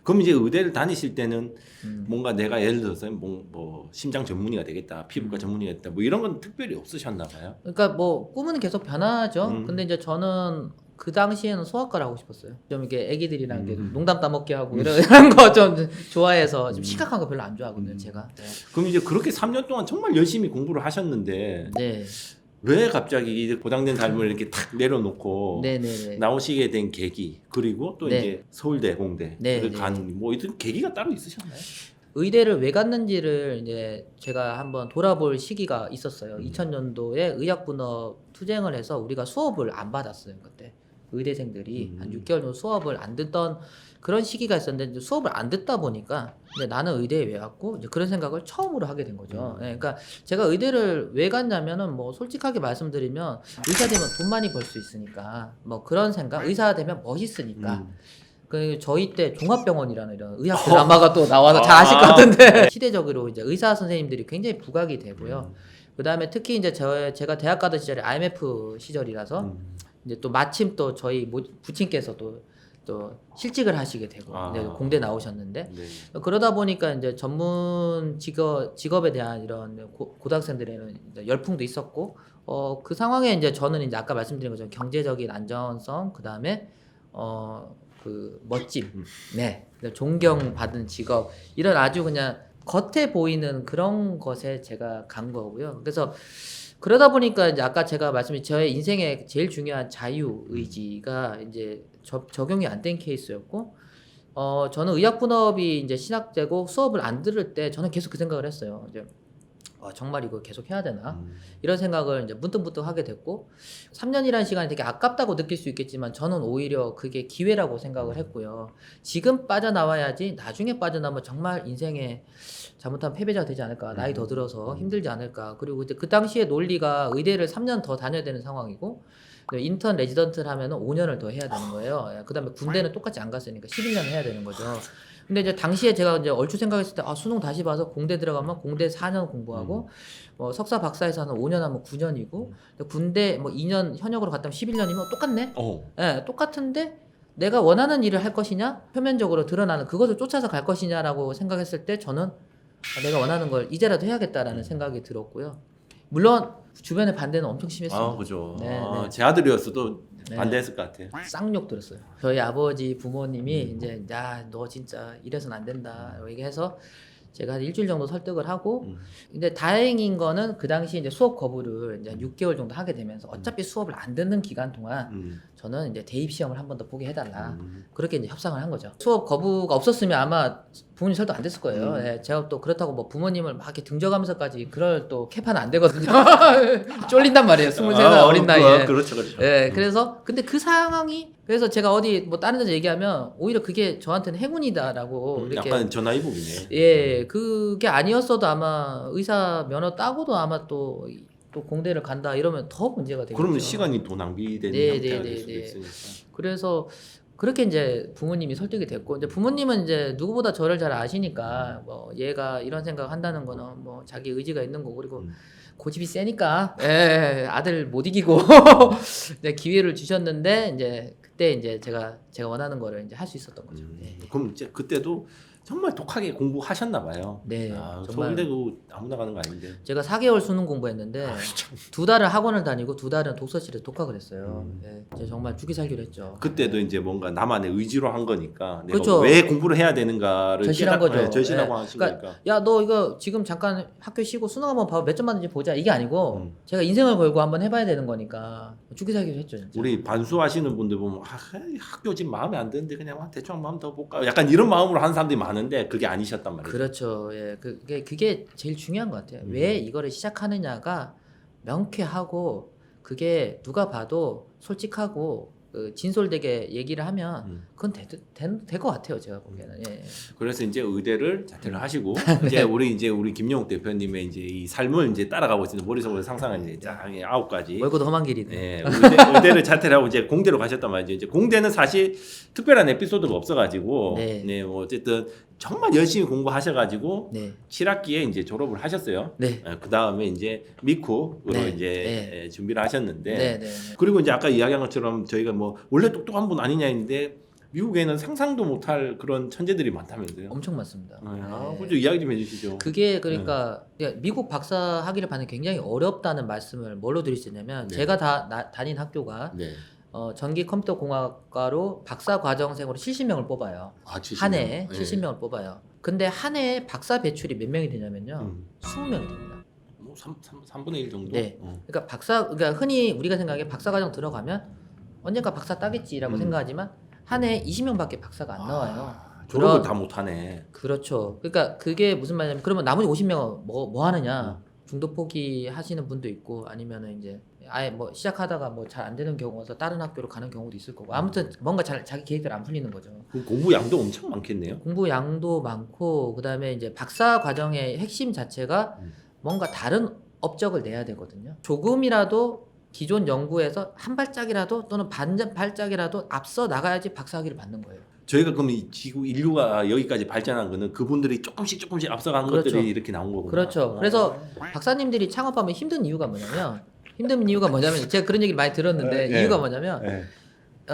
그럼 이제 의대를 다니실 때는
음.
뭔가 내가 예를 들어서 뭐 심장 전문의가 되겠다, 피부과 전문의가 되겠다, 뭐 이런 건 특별히 없으셨나 봐요.
그러니까 뭐 꿈은 계속 변하죠.
음.
근데 이제 저는 그 당시에는 소아과를 하고 싶었어요. 좀 이렇게 애기들이랑 이렇게 농담 따먹게 하고 이런 거 좀 좋아해서 좀 심각한 거 별로 안 좋아하거든요, 제가. 네.
그럼 이제 그렇게 3년 동안 정말 열심히 공부를 하셨는데
네.
왜 갑자기 이 보장된 삶을 이렇게 탁 내려놓고
네네네.
나오시게 된 계기 그리고 또
네.
이제 서울대 공대를
네,
간 뭐 이런 계기가 따로 있으셨나요?
의대를 왜 갔는지를 이제 제가 한번 돌아볼 시기가 있었어요. 2000년도에 의학분업 투쟁을 해서 우리가 수업을 안 받았어요, 그때. 의대생들이 한 6개월 정도 수업을 안 듣던 그런 시기가 있었는데 이제 수업을 안 듣다 보니까 이제 나는 의대에 왜 왔고 이제 그런 생각을 처음으로 하게 된 거죠. 예, 그러니까 제가 의대를 왜 갔냐면은 뭐 솔직하게 말씀드리면 의사 되면 돈 많이 벌 수 있으니까 뭐 그런 생각, 의사 되면 멋있으니까. 그 저희 때 종합병원이라는 이런 의학 드라마가 또 나와서 잘 아실 것 같은데 시대적으로 이제 의사 선생님들이 굉장히 부각이 되고요. 그다음에 특히 이제 제가 대학 가던 시절이 IMF 시절이라서 이제 또 마침 또 저희 부친께서 또 실직을 하시게 되고 이제 공대 나오셨는데
네.
그러다 보니까 이제 전문 직업에 대한 이런 고등학생들에는 이제 열풍도 있었고 그 상황에 이제 저는 이제 아까 말씀드린 것처럼 경제적인 안정성 그다음에 그 멋짐, 네, 존경받은 직업 이런 아주 그냥 겉에 보이는 그런 것에 제가 간 거고요. 그래서 그러다 보니까 이제 아까 제가 말씀드린 저의 인생의 제일 중요한 자유 의지가 이제 적용이 안 된 케이스였고, 저는 의학분업이 이제 시작되고 수업을 안 들을 때 저는 계속 그 생각을 했어요. 이제 정말 이거 계속 해야 되나? 이런 생각을 이제 문득문득 하게 됐고 3년이라는 시간이 되게 아깝다고 느낄 수 있겠지만 저는 오히려 그게 기회라고 생각을 했고요. 지금 빠져나와야지 나중에 빠져나오면 정말 인생에 잘못하면 패배자가 되지 않을까. 나이 더 들어서 힘들지 않을까. 그리고 이제 그 당시에 논리가 의대를 3년 더 다녀야 되는 상황이고 인턴 레지던트를 하면은 5년을 더 해야 되는 거예요. 그다음에 군대는 똑같이 안 갔으니까 11년 해야 되는 거죠. 근데 이제 당시에 제가 이제 얼추 생각했을 때 수능 다시 봐서 공대 들어가면 공대 4년 공부하고 뭐 석사 박사에서 하는 5년 하면 9년이고 군대 뭐 2년 현역으로 갔다면 11년이면 똑같네. 예, 똑같은데 내가 원하는 일을 할 것이냐, 표면적으로 드러나는 그것을 쫓아서 갈 것이냐라고 생각했을 때 저는 내가 원하는 걸 이제라도 해야겠다라는 생각이 들었고요. 물론 주변의 반대는 엄청 심했습니다.
아, 그죠.
네, 네.
제 아들이었어도
네.
반대했을 것 같아요.
쌍욕 들었어요. 저희 아버지 부모님이 이제 야 너 진짜 이래서는 안 된다 얘기해서 제가 한 일주일 정도 설득을 하고 근데 다행인 거는 그 당시 이제 수업 거부를 이제 6개월 정도 하게 되면서 어차피 수업을 안 듣는 기간 동안 저는 이제 대입 시험을 한 번 더 보게 해달라 그렇게 이제 협상을 한 거죠. 수업 거부가 없었으면 아마 부모님 설득 안 됐을 거예요. 예, 제가 또 그렇다고 뭐 부모님을 막 이렇게 등져가면서까지 그럴 또 캐파는 안 되거든요. 쫄린단 말이에요. 23살 어린 나이에.
그렇죠, 그렇죠.
예, 그래서 근데 그 상황이 그래서 제가 어디 뭐 다른 데서 얘기하면 오히려 그게 저한테는 행운이다라고 이렇게
약간 전화위복이네.
예, 그게 아니었어도 아마 의사 면허 따고도 아마 또 공대를 간다 이러면 더 문제가 되겠죠.
그러면 시간이 또 낭비되는
네,
형태가
네,
될 수도
네,
있으니까.
그래서 그렇게 이제 부모님이 설득이 됐고 이제 부모님은 이제 누구보다 저를 잘 아시니까 뭐 얘가 이런 생각 한다는 거는 뭐 자기 의지가 있는 거고 그리고 고집이 세니까 예, 아들 못 이기고 네, 기회를 주셨는데 이제 그때 이제 제가 원하는 거를 이제 할 수 있었던 거죠. 네.
그럼 이제 그때도 정말 독하게 공부하셨나 봐요.
네, 정말.
서울대도 아무나 가는 거 아닌데.
제가 4개월 수능 공부했는데 2달을 학원을 다니고 2달은 독서실에 독학을 했어요. 네, 제가 정말 죽이 살기로 했죠.
그때도 이제 뭔가 나만의 의지로 한 거니까 내가
그렇죠.
왜 공부를 해야 되는가를
절실한 거죠.
네, 절실하고
네.
하신
그러니까
거니까.
야 너 이거 지금 잠깐 학교 쉬고 수능 한번 봐봐 몇 점 받는지 보자 이게 아니고 제가 인생을 걸고 한번 해봐야 되는 거니까 죽이 살기로 했죠. 진짜.
우리 반수하시는 분들 보면 학교 지금 마음에 안 드는데 그냥 대충 마음 더 볼까 약간 이런 마음으로 하는 사람들이 많은데 그게 아니셨단 말이에요.
그렇죠. 예, 그게 제일 중요한 것 같아요. 왜 이거를 시작하느냐가 명쾌하고 그게 누가 봐도 솔직하고 진솔되게 얘기를 하면 그건 될 것 같아요. 제가 보기에는. 예.
그래서 이제 의대를 자퇴를 하시고 이제 우리 김용욱 대표님의 이제 이 삶을 이제 따라가고 있는 머릿속으로 상상한 이제 쫙 9가지.
멀고도 험한 길이네.
예, 의대를 자퇴를 하고 이제 공대로 가셨단 말이죠. 이제 공대는 사실 특별한 에피소드가 없어가지고
네.
뭐 어쨌든 정말 열심히 공부하셔가지고
네.
7학기에 이제 졸업을 하셨어요.
네.
그 다음에 이제 미쿠로
네.
이제 준비를 하셨는데
네. 네.
그리고 이제 아까 이야기한 것처럼 저희가 뭐 원래 똑똑한 분 아니냐 했는데 미국에는 상상도 못할 그런 천재들이 많다면서요.
엄청 많습니다.
그죠 이야기 좀 해주시죠.
그게 그러니까 미국 박사 학위를 받는 게 굉장히 어렵다는 말씀을 뭘로 드릴 수 있냐면
네.
제가 다닌 학교가
네.
전기 컴퓨터 공학과로 박사 과정생으로 70명을 뽑아요. 한 해에 70명을 뽑아요. 근데 한 해에 박사 배출이 몇 명이 되냐면요. 20명이 됩니다.
뭐 3분의 1 정도?
네. 그러니까 흔히 우리가 생각해 박사 과정 들어가면 언젠가 박사 따겠지라고 생각하지만 한 해에 20명밖에 박사가 안 나와요.
졸업을 다 못하네.
그렇죠. 그러니까 그게 무슨 말이냐면 그러면 나머지 50명은 뭐 하느냐? 중도 포기하시는 분도 있고 아니면은 이제 아예 뭐 시작하다가 뭐 잘 안 되는 경우에서 다른 학교로 가는 경우도 있을 거고 아무튼 뭔가 자기 계획대로 안 풀리는 거죠.
그 공부 양도 엄청 많겠네요.
공부 양도 많고 그다음에 이제 박사 과정의 핵심 자체가 뭔가 다른 업적을 내야 되거든요. 조금이라도 기존 연구에서 한 발짝이라도 또는 반 발짝이라도 앞서 나가야지 박사 학위를 받는 거예요.
저희가 그럼 이 지구 인류가 여기까지 발전한 거는 그분들이 조금씩 앞서가는
그렇죠.
것들이 이렇게 나온 거구나.
그렇죠. 그래서 박사님들이 창업하면 힘든 이유가 뭐냐면 제가 그런 얘기를 많이 들었는데
네.
이유가 뭐냐면
네.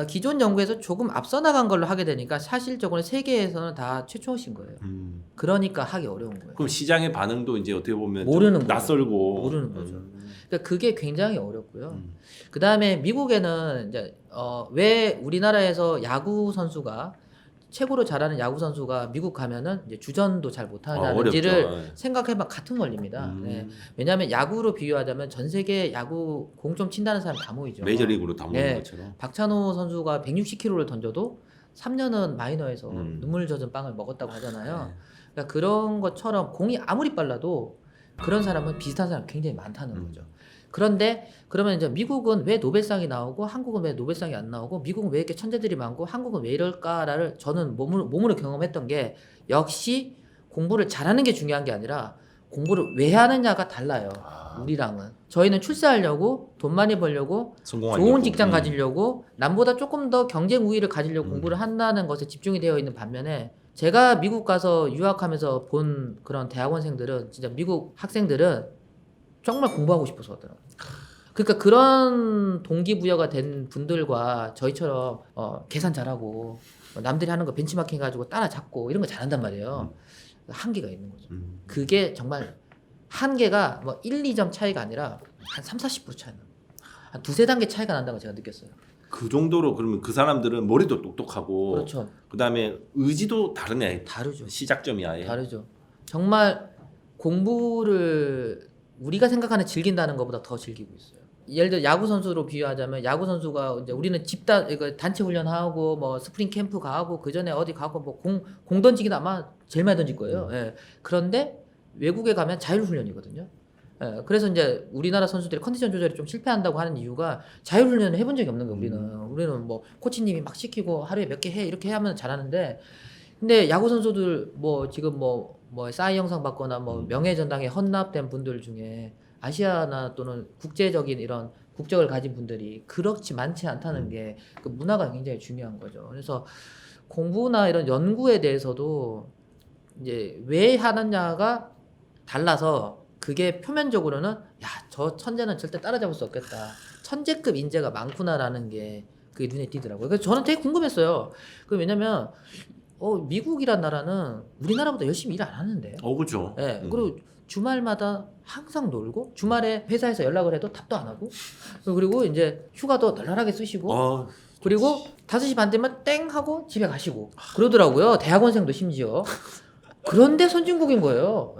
기존 연구에서 조금 앞서 나간 걸로 하게 되니까 사실적으로 세계에서는 다 최초신 거예요. 그러니까 하기 어려운 거예요.
그럼 시장의 반응도 이제 어떻게 보면
모르는
좀 낯설고
모르는 거죠. 그러니까 그게 굉장히 어렵고요. 그 다음에 미국에는 이제 왜 우리나라에서 야구 선수가 최고로 잘하는 야구 선수가 미국 가면은 이제 주전도 잘 못하는지를
어렵죠.
생각해봐 같은 원리입니다. 네. 왜냐하면 야구로 비유하자면 전 세계 야구 공 좀 친다는 사람 다 모이죠.
메이저리그로 다 모이는
네.
것처럼.
박찬호 선수가 160km를 던져도 3년은 마이너에서 눈물 젖은 빵을 먹었다고 하잖아요.
네.
그러니까 그런 것처럼 공이 아무리 빨라도 그런 사람은 비슷한 사람 굉장히 많다는 거죠. 그런데 그러면 이제 미국은 왜 노벨상이 나오고 한국은 왜 노벨상이 안 나오고 미국은 왜 이렇게 천재들이 많고 한국은 왜 이럴까를 저는 몸으로 경험했던 게 역시 공부를 잘하는 게 중요한 게 아니라 공부를 왜 하느냐가 달라요. 우리랑은 저희는 출세하려고 돈 많이 벌려고 좋은 직장 가지려고 남보다 조금 더 경쟁 우위를 가지려고 공부를 한다는 것에 집중이 되어 있는 반면에 제가 미국 가서 유학하면서 본 그런 대학원생들은 진짜 미국 학생들은 정말 공부하고 싶어서 하더라고요. 그러니까 그런 동기부여가 된 분들과 저희처럼 계산 잘하고 남들이 하는 거 벤치마킹 해가지고 따라잡고 이런 거 잘한단 말이에요. 한계가 있는 거죠. 그게 정말 한계가 뭐 1, 2점 차이가 아니라 한 3, 40% 차이 나요. 한 두세 단계 차이가 난다고 제가 느꼈어요.
그 정도로 그러면 그 사람들은 머리도 똑똑하고
그렇죠.
그다음에 의지도 다르네.
다르죠.
시작점이 아예.
다르죠. 정말 공부를 우리가 생각하는 즐긴다는 것보다 더 즐기고 있어요. 예를 들어 야구 선수로 비유하자면 야구 선수가 이제 우리는 집단 이거 단체 훈련하고 뭐 스프링 캠프 가고 그 전에 어디 가고 뭐 공 던지기도 아마 제일 많이 던질 거예요. 예. 그런데 외국에 가면 자율 훈련이거든요. 예. 그래서 이제 우리나라 선수들이 컨디션 조절이 좀 실패한다고 하는 이유가 자율 훈련을 해본 적이 없는 거예요. 우리는 뭐 코치님이 막 시키고 하루에 몇 개 해 이렇게 하면 잘하는데 근데 야구 선수들 뭐 지금 뭐 싸이 영상 받거나 뭐 명예전당에 헌납된 분들 중에 아시아나 또는 국제적인 이런 국적을 가진 분들이 그렇지 많지 않다는 게 그 문화가 굉장히 중요한 거죠. 그래서 공부나 이런 연구에 대해서도 이제 왜 하느냐가 달라서 그게 표면적으로는 야, 저 천재는 절대 따라잡을 수 없겠다. 천재급 인재가 많구나라는 게 그게 눈에 띄더라고요. 그래서 저는 되게 궁금했어요. 그 왜냐면 미국이란 나라는 우리나라보다 열심히 일 안 하는데.
그렇죠.
예. 그리고 주말마다 항상 놀고 주말에 회사에서 연락을 해도 답도 안 하고 그리고 이제 휴가도 널널하게 쓰시고 그리고 5시 반 되면 땡 하고 집에 가시고 그러더라고요. 대학원생도 심지어. 그런데 선진국인 거예요.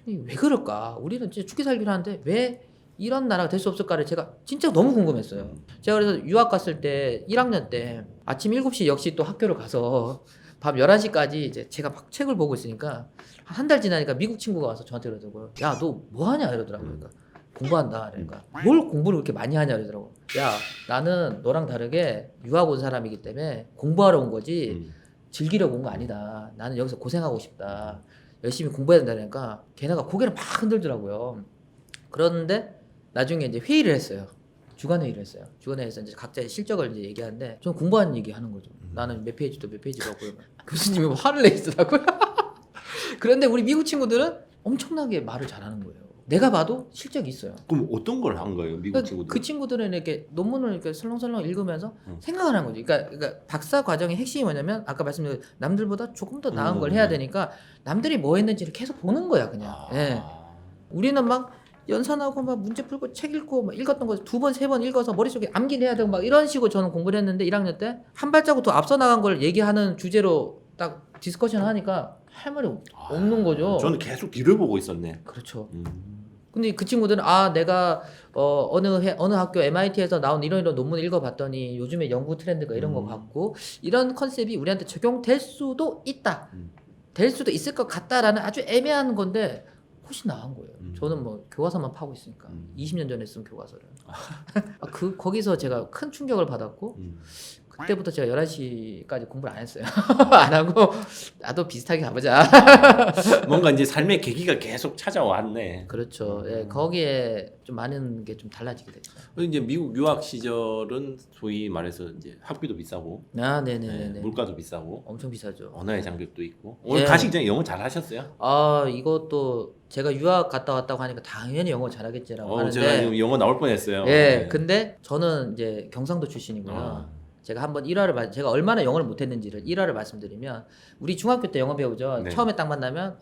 예. 왜 그럴까? 우리는 진짜 죽기 살기를 하는데 왜 이런 나라가 될 수 없을까를 제가 진짜 너무 궁금했어요. 제가 그래서 유학 갔을 때 1학년 때 아침 7시 역시 또 학교를 가서 밤 11시까지 이제 제가 막 책을 보고 있으니까 한 달 지나니까 미국 친구가 와서 저한테 그러더라고요. 야, 너 뭐 하냐? 이러더라고요. 그러니까 공부한다. 그러니까 뭘 공부를 그렇게 많이 하냐? 이러더라고요. 야, 나는 너랑 다르게 유학 온 사람이기 때문에 공부하러 온 거지 즐기려고 온 거 아니다. 나는 여기서 고생하고 싶다. 열심히 공부해야 된다니까 걔네가 고개를 막 흔들더라고요. 그런데 나중에 이제 회의를 했어요. 주간 회의를 했어요. 주간 회의에서 이제 각자의 실적을 이제 얘기하는데 저는 공부하는 얘기 하는 거죠. 나는 몇 페이지 또 몇 페이지 갖고 교수님이 뭐 화를 내시더라고요. 그런데 우리 미국 친구들은 엄청나게 말을 잘하는 거예요. 내가 봐도 실적이 있어요.
그럼 어떤 걸 한 거예요, 미국 친구들?
그 친구들은 이렇게 논문을 이렇게 설렁설렁 읽으면서 생각을 한 거죠. 그러니까 박사 과정의 핵심이 뭐냐면 아까 말씀드린 남들보다 조금 더 나은 걸 해야 되니까 남들이 뭐 했는지를 계속 보는 거야, 그냥. 예. 우리는 막 연산하고 막 문제 풀고 책 읽고 막 읽었던 거 2번, 3번 읽어서 머릿속에 암기를 해야 되고 막 이런 식으로 저는 공부를 했는데 1학년 때 한 발자국 더 앞서 나간 걸 얘기하는 주제로 딱 디스커션 하니까 할 말이 없는 거죠.
저는 계속 뒤를 보고 있었네.
그렇죠. 근데 그 친구들은 내가 어느 학교 MIT에서 나온 이런 논문을 읽어봤더니 요즘에 연구 트렌드가 이런 거 같고 이런 컨셉이 우리한테 적용될 수도 있다. 될 수도 있을 것 같다라는 아주 애매한 건데 훨씬 나은 거예요. 저는 뭐 교과서만 파고 있으니까 20년 전에 쓴 교과서를 거기서 제가 큰 충격을 받았고 그때부터 제가 11시까지 공부를 안 했어요. 안 하고 나도 비슷하게 가보자.
뭔가 이제 삶의 계기가 계속 찾아왔네.
그렇죠. 예, 거기에 좀 많은 게 좀 달라지게 됐죠.
이제 미국 유학 시절은 소위 말해서 이제 학비도 비싸고,
네네네.
물가도 비싸고,
엄청 비싸죠.
언어의 장벽도 있고. 오늘 가시기 전에 영어 잘 하셨어요?
이것도 제가 유학 갔다 왔다고 하니까 당연히 영어 잘하겠지라고 하는데.
제가 지금 영어 나올 뻔했어요.
예, 근데 저는 이제 경상도 출신이고요. 제가 한번 제가 얼마나 영어를 못했는지를 일화를 말씀드리면 우리 중학교 때 영어 배우죠.
네.
처음에 딱 만나면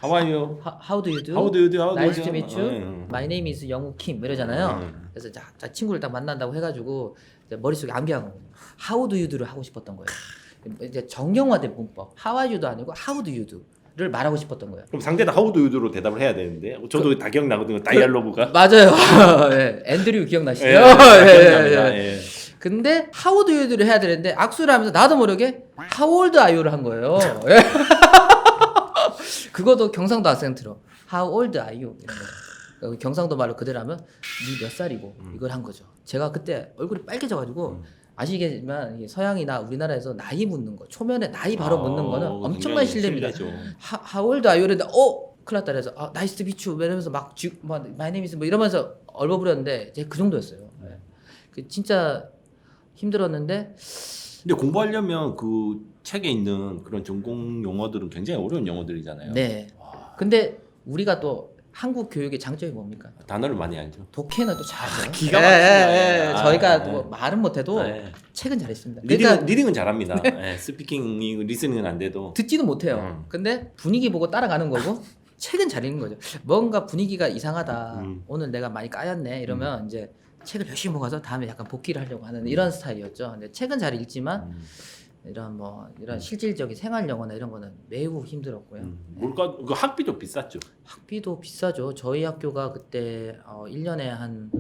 How are you?
How do you do?
How do you do? How do
Nice
you
to
do?
meet you. My name is 영우 킴 이러잖아요. 그래서 자 친구를 딱 만난다고 해가지고 이제 머릿속에 암기한 거예요. How do you do를 하고 싶었던 거예요. 이제 정형화된 문법. How are you도 아니고 How do you do? 를 말하고 싶었던 거예요.
그럼 상대는 How do you do로 대답을 해야 되는데 저도 다 기억나거든요. 다이알로그가.
맞아요. 예, 앤드류 기억나시죠?
예, 기억납니다. 예.
근데 How do you do를 해야 되는데 악수를 하면서 나도 모르게 How old are you를 한 거예요. 예. 그것도 경상도 악센트로 How old are you? 이런 거. 경상도 말로 그대로 하면 니 몇 살이고 이걸 한 거죠. 제가 그때 얼굴이 빨개져가지고 아시겠지만 이게 서양이나 우리나라에서 나이 묻는 거 초면에 나이 바로 묻는 거는 엄청난 실례입니다. How old are you? 이랬는데 큰일 났다 그래서 nice to meet you 이러면서 막 my name is 뭐 이러면서 얼버무렸는데 제가 그 정도였어요. 네. 그 진짜 힘들었는데
근데 공부하려면 그 책에 있는 그런 전공 용어들은 굉장히 어려운 용어들이잖아요.
네. 근데 우리가 또 한국 교육의 장점이 뭡니까?
단어를 많이 알죠.
독해는 또 잘하죠.
기가 막히죠.
저희가
네.
뭐 말은 못해도
네.
책은 잘했습니다. 그러니까
리딩은 잘합니다. 네. 스피킹, 리스닝은 안 돼도.
듣지도 못해요. 근데 분위기 보고 따라가는 거고 책은 잘 읽는 거죠. 뭔가 분위기가 이상하다. 오늘 내가 많이 까였네. 이러면 이제 책을 열심히 모아서 다음에 약간 복기를 하려고 하는 이런 스타일이었죠. 근데 책은 잘 읽지만 이런 실질적인 생활 영어나 이런 거는 매우 힘들었고요.
물가 그 학비도 비쌌죠.
학비도 비싸죠. 저희 학교가 그때 1년에 한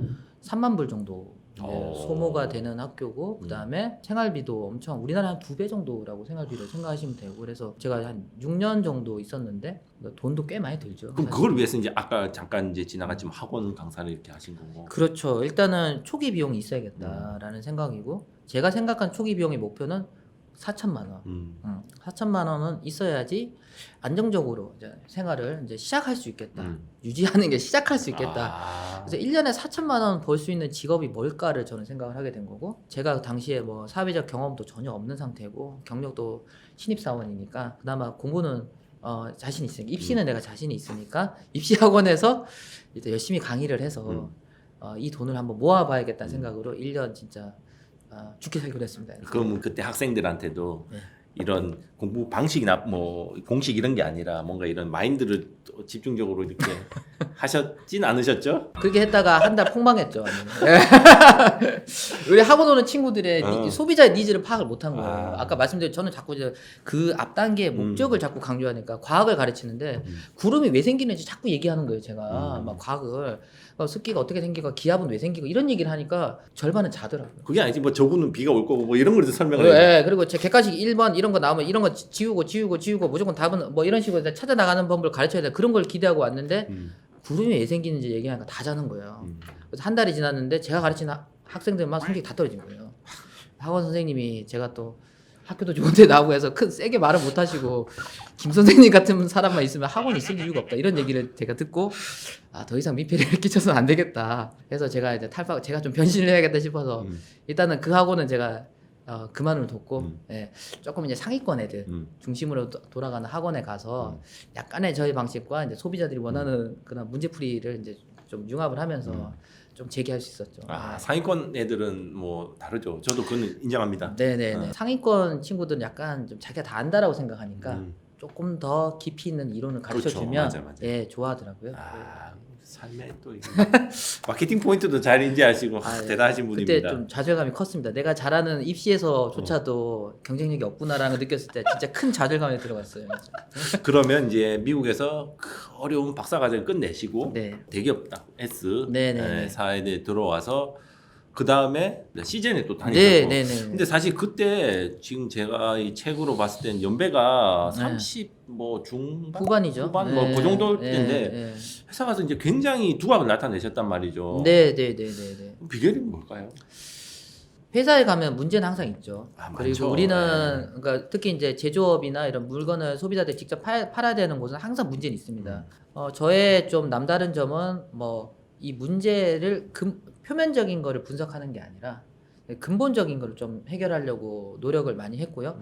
3만 불 정도 소모가 되는 학교고 그다음에 생활비도 엄청 우리나라 한 2배 정도라고 생활비를 생각하시면 되고 그래서 제가 한 6년 정도 있었는데 돈도 꽤 많이 들죠.
그럼
사실.
그걸 위해서 이제 아까 잠깐 이제 지나갔지만 학원 강사를 이렇게 하신 거고.
그렇죠. 일단은 초기 비용이 있어야겠다라는 생각이고 제가 생각한 초기 비용의 목표는 4천만 원. 4천만 원은 있어야지 안정적으로 이제 생활을 이제 시작할 수 있겠다. 유지하는 게 시작할 수 있겠다. 그래서 1년에 4천만 원 벌 수 있는 직업이 뭘까를 저는 생각을 하게 된 거고 제가 당시에 뭐 사회적 경험도 전혀 없는 상태고 경력도 신입사원이니까 그나마 공부는 자신 있으니까 입시는 내가 자신이 있으니까 입시 학원에서 이제 열심히 강의를 해서 이 돈을 한번 모아봐야겠다는 생각으로 1년 진짜 죽게 살기로 했습니다.
그럼 그때 학생들한테도
네.
이런 공부 방식이나 뭐 공식 이런 게 아니라 뭔가 이런 마인드를 또 집중적으로 이렇게 하셨진 않으셨죠?
그렇게 했다가 한 달 폭망했죠. 우리 학원 오는 친구들의 소비자의 니즈를 파악을 못한 거예요. 아까 말씀드린 저는 자꾸 이제 그 앞 단계의 목적을 자꾸 강조하니까 과학을 가르치는데 구름이 왜 생기는지 자꾸 얘기하는 거예요. 제가 막 과학을 습기가 어떻게 생기고 기압은 왜 생기고 이런 얘기를 하니까 절반은 자더라고요.
그게 아니지 뭐 저분은 비가 올 거고 뭐 이런 걸 설명을 해요.
네, 그리고 제 객관식 1번 이런 거 나오면 이런 거 지우고 무조건 답은 뭐 이런 식으로 찾아 나가는 법을 가르쳐야 돼. 그런 걸 기대하고 왔는데 구름이 왜 생기는지 얘기하니까 다 자는 거예요. 그래서 한 달이 지났는데 제가 가르치는 학생들만 성적이 다 떨어진 거예요. 학원 선생님이 제가 또 학교도 좋은데 나오고 해서 세게 말을 못 하시고 김 선생님 같은 사람만 있으면 학원이 있을 이유가 없다 이런 얘기를 제가 듣고 더 이상 민폐를 끼쳐서는 안 되겠다. 그래서 제가 이제 제가 좀 변신을 해야겠다 싶어서 일단은 그 학원은 제가 그만을 뒀고 조금 이제 상위권 애들 중심으로 돌아가는 학원에 가서 약간의 저희 방식과 이제 소비자들이 원하는 그런 문제풀이를 이제 좀 융합을 하면서 좀 제기할 수 있었죠.
상위권 애들은 뭐 다르죠. 저도 그건 인정합니다.
네네네. 상위권 친구들은 약간 좀 자기가 다 안다라고 생각하니까 조금 더 깊이 있는 이론을 가르쳐 주면
맞아.
좋아하더라고요.
삶에 또 마케팅 포인트도 잘 인지하시고 대단하신 분입니다.
그때 좀 좌절감이 컸습니다. 내가 잘하는 입시에서조차도 경쟁력이 없구나라는 걸 느꼈을 때 진짜 큰 좌절감에 들어갔어요.
그러면 이제 미국에서 그 어려운 박사과정을 끝내시고 대기업 S 사에 들어와서 그 다음에 시즌에 또 다니셨고. 근데 사실 그때 지금 제가 이 책으로 봤을 땐 연배가 30 뭐 중반
후반이죠.
후반 뭐 그 정도 때인데 회사 가서 이제 굉장히 두각을 나타내셨단 말이죠.
네네네네.
비결이 뭘까요?
회사에 가면 문제는 항상 있죠. 그리고
많죠.
우리는 그러니까 특히 이제 제조업이나 이런 물건을 소비자들이 직접 팔아야 되는 곳은 항상 문제는 있습니다. 저의 좀 남다른 점은 뭐 이 문제를 표면적인 거를 분석하는 게 아니라 근본적인 거를 좀 해결하려고 노력을 많이 했고요.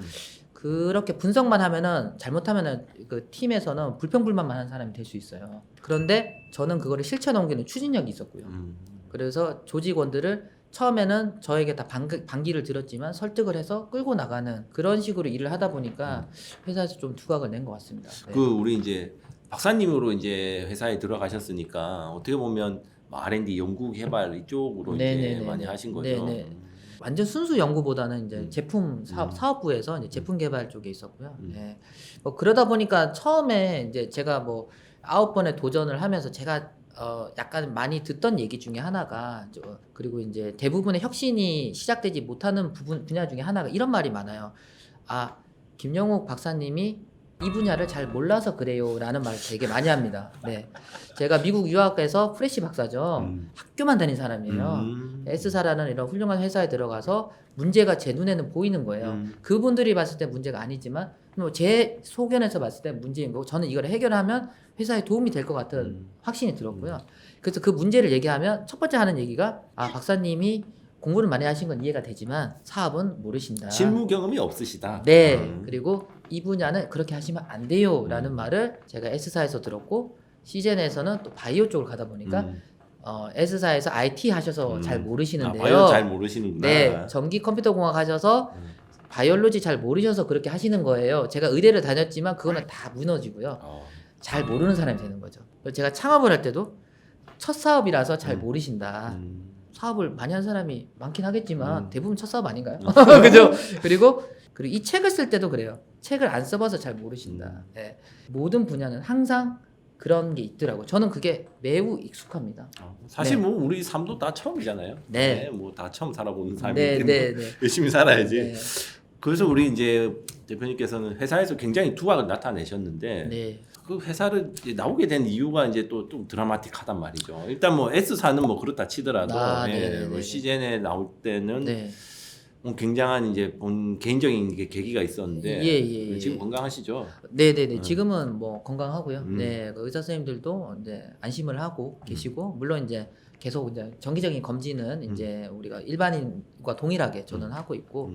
그렇게 분석만 하면은 잘못하면은 그 팀에서는 불평불만만 하는 사람이 될 수 있어요. 그런데 저는 그거를 실천에 옮기는 추진력이 있었고요. 그래서 조직원들을 처음에는 저에게 다 반기를 들었지만 설득을 해서 끌고 나가는 그런 식으로 일을 하다 보니까 회사에서 좀 두각을 낸 것 같습니다.
그 우리 이제 박사님으로 이제 회사에 들어가셨으니까 어떻게 보면 R&D 연구 개발 이쪽으로 이제 많이 하신 거죠.
완전 순수 연구보다는 이제 제품 사업부에서 이제 제품 개발 쪽에 있었고요. 뭐 그러다 보니까 처음에 이제 제가 뭐 9번의 도전을 하면서 제가 약간 많이 듣던 얘기 중에 하나가 그리고 이제 대부분의 혁신이 시작되지 못하는 분야 중에 하나가 이런 말이 많아요. 김영욱 박사님이 이 분야를 잘 몰라서 그래요 라는 말을 되게 많이 합니다. 제가 미국 유학에서 프레시 박사죠. 학교만 다닌 사람이에요. S사라는 이런 훌륭한 회사에 들어가서 문제가 제 눈에는 보이는 거예요. 그분들이 봤을 때 문제가 아니지만 제 소견에서 봤을 때 문제인 거고 저는 이걸 해결하면 회사에 도움이 될 것 같은 확신이 들었고요. 그래서 그 문제를 얘기하면 첫 번째 하는 얘기가 박사님이 공부를 많이 하신 건 이해가 되지만 사업은 모르신다.
실무 경험이 없으시다.
그리고 이 분야는 그렇게 하시면 안 돼요 라는 말을 제가 S사에서 들었고 시젠에서는 또 바이오 쪽으로 가다 보니까 S사에서 IT 하셔서 잘 모르시는데요.
바이오 잘 모르시는구나.
네, 전기 컴퓨터 공학 하셔서 바이올로지 잘 모르셔서 그렇게 하시는 거예요. 제가 의대를 다녔지만 그거는 다 무너지고요. 잘 모르는 사람이 되는 거죠. 제가 창업을 할 때도 첫 사업이라서 잘 모르신다. 사업을 많이 한 사람이 많긴 하겠지만 대부분 첫 사업 아닌가요? 그죠? 그리고 이 책을 쓸 때도 그래요. 책을 안 써봐서 잘 모르신다. 네. 모든 분야는 항상 그런 게 있더라고요. 저는 그게 매우 익숙합니다.
사실
네.
뭐 우리 삶도 다 처음이잖아요.
네.
뭐 다 처음 살아보는 삶이기
네,
때문에
네.
열심히 살아야지.
네.
그래서 우리 이제 대표님께서는 회사에서 굉장히 두각을 나타내셨는데
네.
그 회사를 이제 나오게 된 이유가 이제 또 좀 드라마틱하단 말이죠. 일단 뭐 S사는 뭐 그렇다 치더라도 뭐 시즌에 나올 때는
네.
뭐 굉장한 이제 개인적인 계기가 있었는데
예.
지금 건강하시죠?
네네네. 지금은 뭐 건강하고요. 네, 그 의사 선생님들도 이제 안심을 하고 계시고 물론 이제 계속 이제 정기적인 검진은 이제 우리가 일반인과 동일하게 저는 하고 있고.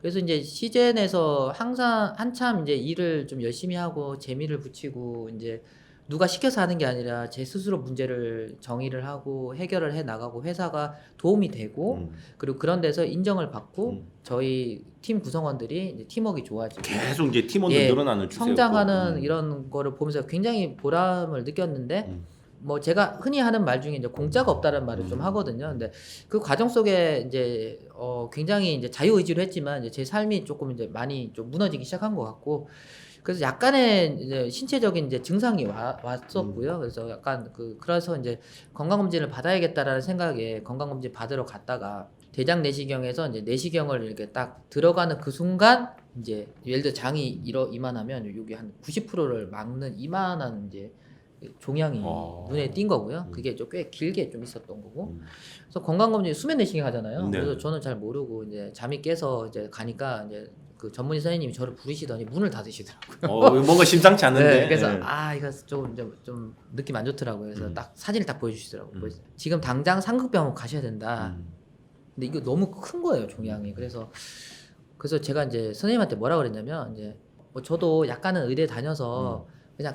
그래서 이제 시젠에서 항상 한참 이제 일을 좀 열심히 하고 재미를 붙이고 이제 누가 시켜서 하는 게 아니라 제 스스로 문제를 정의를 하고 해결을 해 나가고 회사가 도움이 되고 그리고 그런 데서 인정을 받고 저희 팀 구성원들이 이제 팀워크가 좋아지고
계속 이제 팀원들 늘어나는 추세였고
성장하는 이런 거를 보면서 굉장히 보람을 느꼈는데 뭐 제가 흔히 하는 말 중에 이제 공짜가 없다는 말을 좀 하거든요. 근데 그 과정 속에 이제 굉장히 이제 자유의지로 했지만 이제 제 삶이 조금 이제 많이 좀 무너지기 시작한 것 같고 그래서 약간의 이제 신체적인 이제 증상이 왔었고요. 그래서 약간 그래서 이제 건강검진을 받아야겠다라는 생각에 건강검진 받으러 갔다가 대장 내시경에서 이제 내시경을 이렇게 딱 들어가는 그 순간 이제 예를 들어 장이 이만하면 여기 한 90%를 막는 이만한 이제 종양이 눈에 띈 거고요. 그게 좀 꽤 길게 좀 있었던 거고. 그래서 건강검진 수면 내시경 하잖아요.
네.
그래서 저는 잘 모르고 이제 잠이 깨서 이제 가니까 이제 그 전문의 선생님이 저를 부르시더니 문을 닫으시더라고요.
뭔가 심상치 않은데.
네, 그래서 이거 좀 느낌 안 좋더라고요. 그래서 딱 사진을 딱 보여주시더라고요. 그래서 지금 당장 상급병원 가셔야 된다. 근데 이거 너무 큰 거예요, 종양이. 그래서 제가 이제 선생님한테 뭐라 그랬냐면 이제 뭐 저도 약간은 의대 다녀서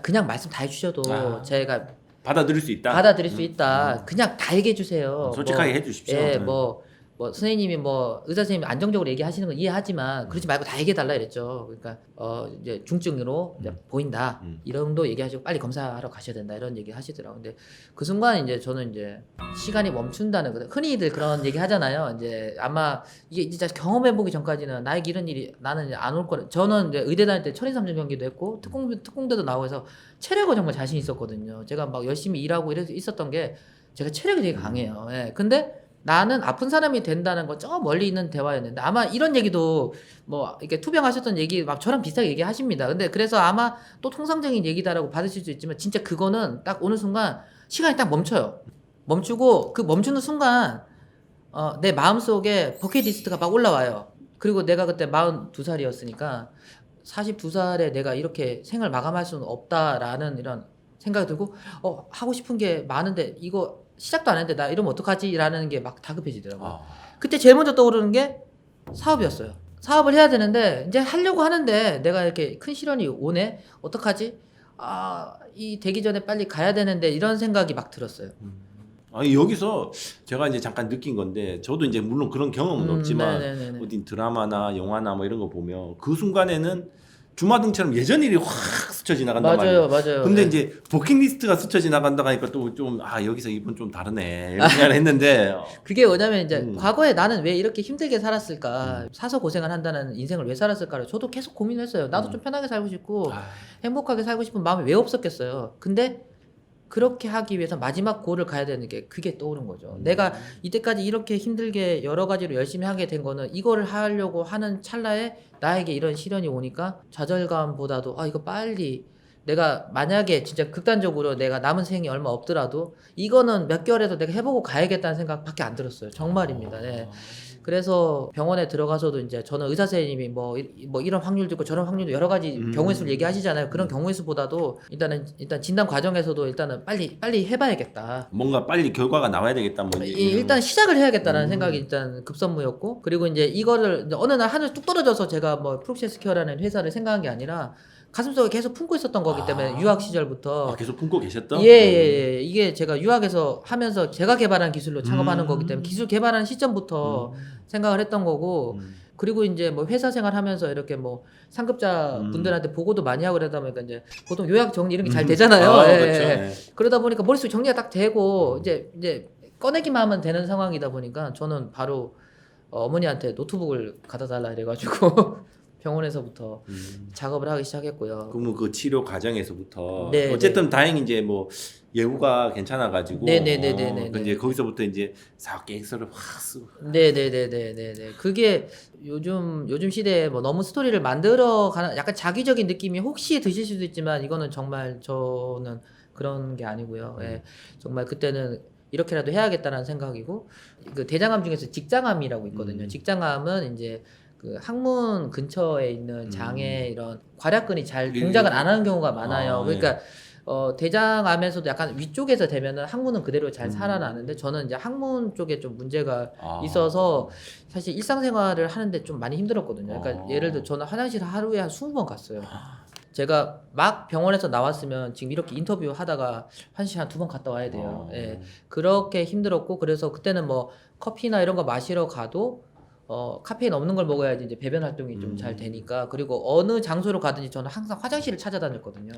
그냥 말씀 다 해주셔도 제가
받아들일 수 있다.
받아들일 수 있다. 그냥 다 얘기해 주세요.
솔직하게 해주십시오.
예, 뭐 선생님이 뭐 의사 선생님이 안정적으로 얘기하시는 건 이해하지만 그러지 말고 다 얘기해 달라 이랬죠. 그러니까 이제 중증으로 이제 보인다. 이 정도 얘기하시고 빨리 검사하러 가셔야 된다 이런 얘기 하시더라고요. 근데 그 순간 이제 저는 이제 시간이 멈춘다는 흔히들 그런 얘기 하잖아요. 이제 아마 이게 진짜 경험해 보기 전까지는 나에게 이런 일이 나는 안 올 거라. 저는 이제 의대 다닐 때 천인삼중 경기도 했고 특공대도 나오고 해서 체력은 정말 자신 있었거든요. 제가 막 열심히 일하고 이래서 있었던 게 제가 체력이 되게 강해요. 예. 근데 나는 아픈 사람이 된다는 거 저 멀리 있는 대화였는데 아마 이런 얘기도 뭐 이렇게 투병하셨던 얘기 막 저랑 비슷하게 얘기하십니다. 근데 그래서 아마 또 통상적인 얘기다라고 받으실 수 있지만 진짜 그거는 딱 어느 순간 시간이 딱 멈춰요. 멈추고 그 멈추는 순간 내 마음속에 버킷리스트가 막 올라와요. 그리고 내가 그때 42살이었으니까 42살에 내가 이렇게 생을 마감할 수는 없다라는 이런 생각이 들고 하고 싶은 게 많은데 이거 시작도 안 했는데 나 이러면 어떡하지? 라는 게 막 다급해지더라고요. 그때 제일 먼저 떠오르는 게 사업이었어요. 사업을 해야 되는데 이제 하려고 하는데 내가 이렇게 큰 시련이 오네? 어떡하지? 이 되기 전에 빨리 가야 되는데 이런 생각이 막 들었어요.
아니 여기서 제가 이제 잠깐 느낀 건데 저도 이제 물론 그런 경험은 없지만 어디 드라마나 영화나 뭐 이런 거 보면 그 순간에는 주마등처럼 예전 일이 확 스쳐 지나간단 말이에요.
맞아요.
근데 이제 버킷리스트가 스쳐 지나간다 하니까 또 좀 여기서 이번 좀 다르네 이런 생각을 했는데
그게 뭐냐면 이제 과거에 나는 왜 이렇게 힘들게 살았을까 사서 고생을 한다는 인생을 왜 살았을까를 저도 계속 고민했어요. 나도 좀 편하게 살고 싶고 행복하게 살고 싶은 마음이 왜 없었겠어요. 근데 그렇게 하기 위해서 마지막 골을 가야 되는 게 그게 떠오른 거죠. 내가 이때까지 이렇게 힘들게 여러 가지로 열심히 하게 된 거는 이거를 하려고 하는 찰나에 나에게 이런 시련이 오니까 좌절감보다도 이거 빨리 내가 만약에 진짜 극단적으로 내가 남은 생이 얼마 없더라도 이거는 몇 개월에도 내가 해보고 가야겠다는 생각밖에 안 들었어요. 정말입니다. 네. 그래서 병원에 들어가서도 이제 저는 의사 선생님이 뭐 이런 확률도 있고 저런 확률도 여러 가지 경우의 수를 얘기하시잖아요. 그런 경우의 수보다도 일단 진단 과정에서도 일단은 빨리 해봐야겠다.
뭔가 빨리 결과가 나와야 되겠다. 뭐
일단 시작을 해야겠다라는 생각이 일단 급선무였고 그리고 이제 이거를 이제 어느 날 하늘 뚝 떨어져서 제가 뭐 프록시스케어라는 회사를 생각한 게 아니라 가슴속에 계속 품고 있었던 거기 때문에 유학 시절부터
계속 품고 계셨던?
예. 이게 제가 유학에서 하면서 제가 개발한 기술로 창업하는 거기 때문에 기술 개발하는 시점부터 생각을 했던 거고 그리고 이제 뭐 회사 생활하면서 이렇게 뭐 상급자 분들한테 보고도 많이 하고 그러다 보니까 이제 보통 요약 정리 이런 게 잘 되잖아요. 예.
그렇죠. 네.
그러다 보니까 머릿속에 정리가 딱 되고 이제 꺼내기만 하면 되는 상황이다 보니까 저는 바로 어머니한테 노트북을 갖다 달라 이래가지고 병원에서부터 작업을 하기 시작했고요.
그러면 그 치료 과정에서부터
네,
어쨌든 다행히 이제 뭐 예후가 괜찮아가지고
네네네네네.
이제 거기서부터 이제 사업 계획서를 확 쓰고.
네네네네네. 그게 요즘 시대에 뭐 너무 스토리를 만들어 가는 약간 자기적인 느낌이 혹시 드실 수도 있지만 이거는 정말 저는 그런 게 아니고요. 예. 정말 그때는 이렇게라도 해야겠다라는 생각이고 그 대장암 중에서 직장암이라고 있거든요. 직장암은 이제 그 항문 근처에 있는 장에 이런 괄약근이 잘 동작을 안 하는 경우가 많아요. 그러니까 대장암에서도 약간 위쪽에서 되면은 항문은 그대로 잘 살아나는데 저는 이제 항문 쪽에 좀 문제가 있어서 사실 일상생활을 하는데 좀 많이 힘들었거든요. 그러니까 예를 들어 저는 화장실 하루에 한 20번 갔어요. 제가 막 병원에서 나왔으면 지금 이렇게 인터뷰 하다가 화장실 한 2번 갔다 와야 돼요. 예. 그렇게 힘들었고 그래서 그때는 뭐 커피나 이런 거 마시러 가도 카페인 없는 걸 먹어야지 이제 배변 활동이 좀 잘 되니까 그리고 어느 장소로 가든지 저는 항상 화장실을 찾아다녔거든요.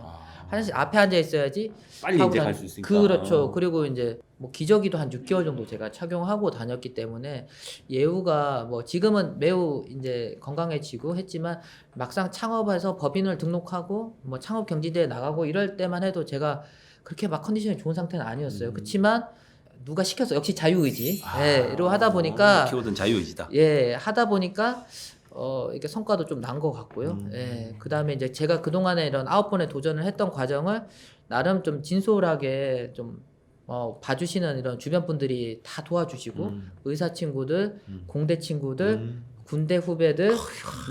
화장실 앞에 앉아 있어야지
빨리
하고
이제 갈 수 있으니까.
그렇죠. 그리고 이제 뭐 기저귀도 한 6개월 정도 제가 착용하고 다녔기 때문에 예후가 뭐 지금은 매우 이제 건강해지고 했지만 막상 창업해서 법인을 등록하고 뭐 창업 경진대회 나가고 이럴 때만 해도 제가 그렇게 막 컨디션이 좋은 상태는 아니었어요. 그렇지만 누가 시켜서 역시 자유의지 로 하다 보니까
키워드는 자유의지다.
예 하다 보니까 이렇게 성과도 좀 난 것 같고요. 예 그다음에 이제 제가 그 동안에 이런 9번의 도전을 했던 과정을 나름 좀 진솔하게 좀 봐주시는 이런 주변 분들이 다 도와주시고 의사 친구들, 공대 친구들, 군대 후배들,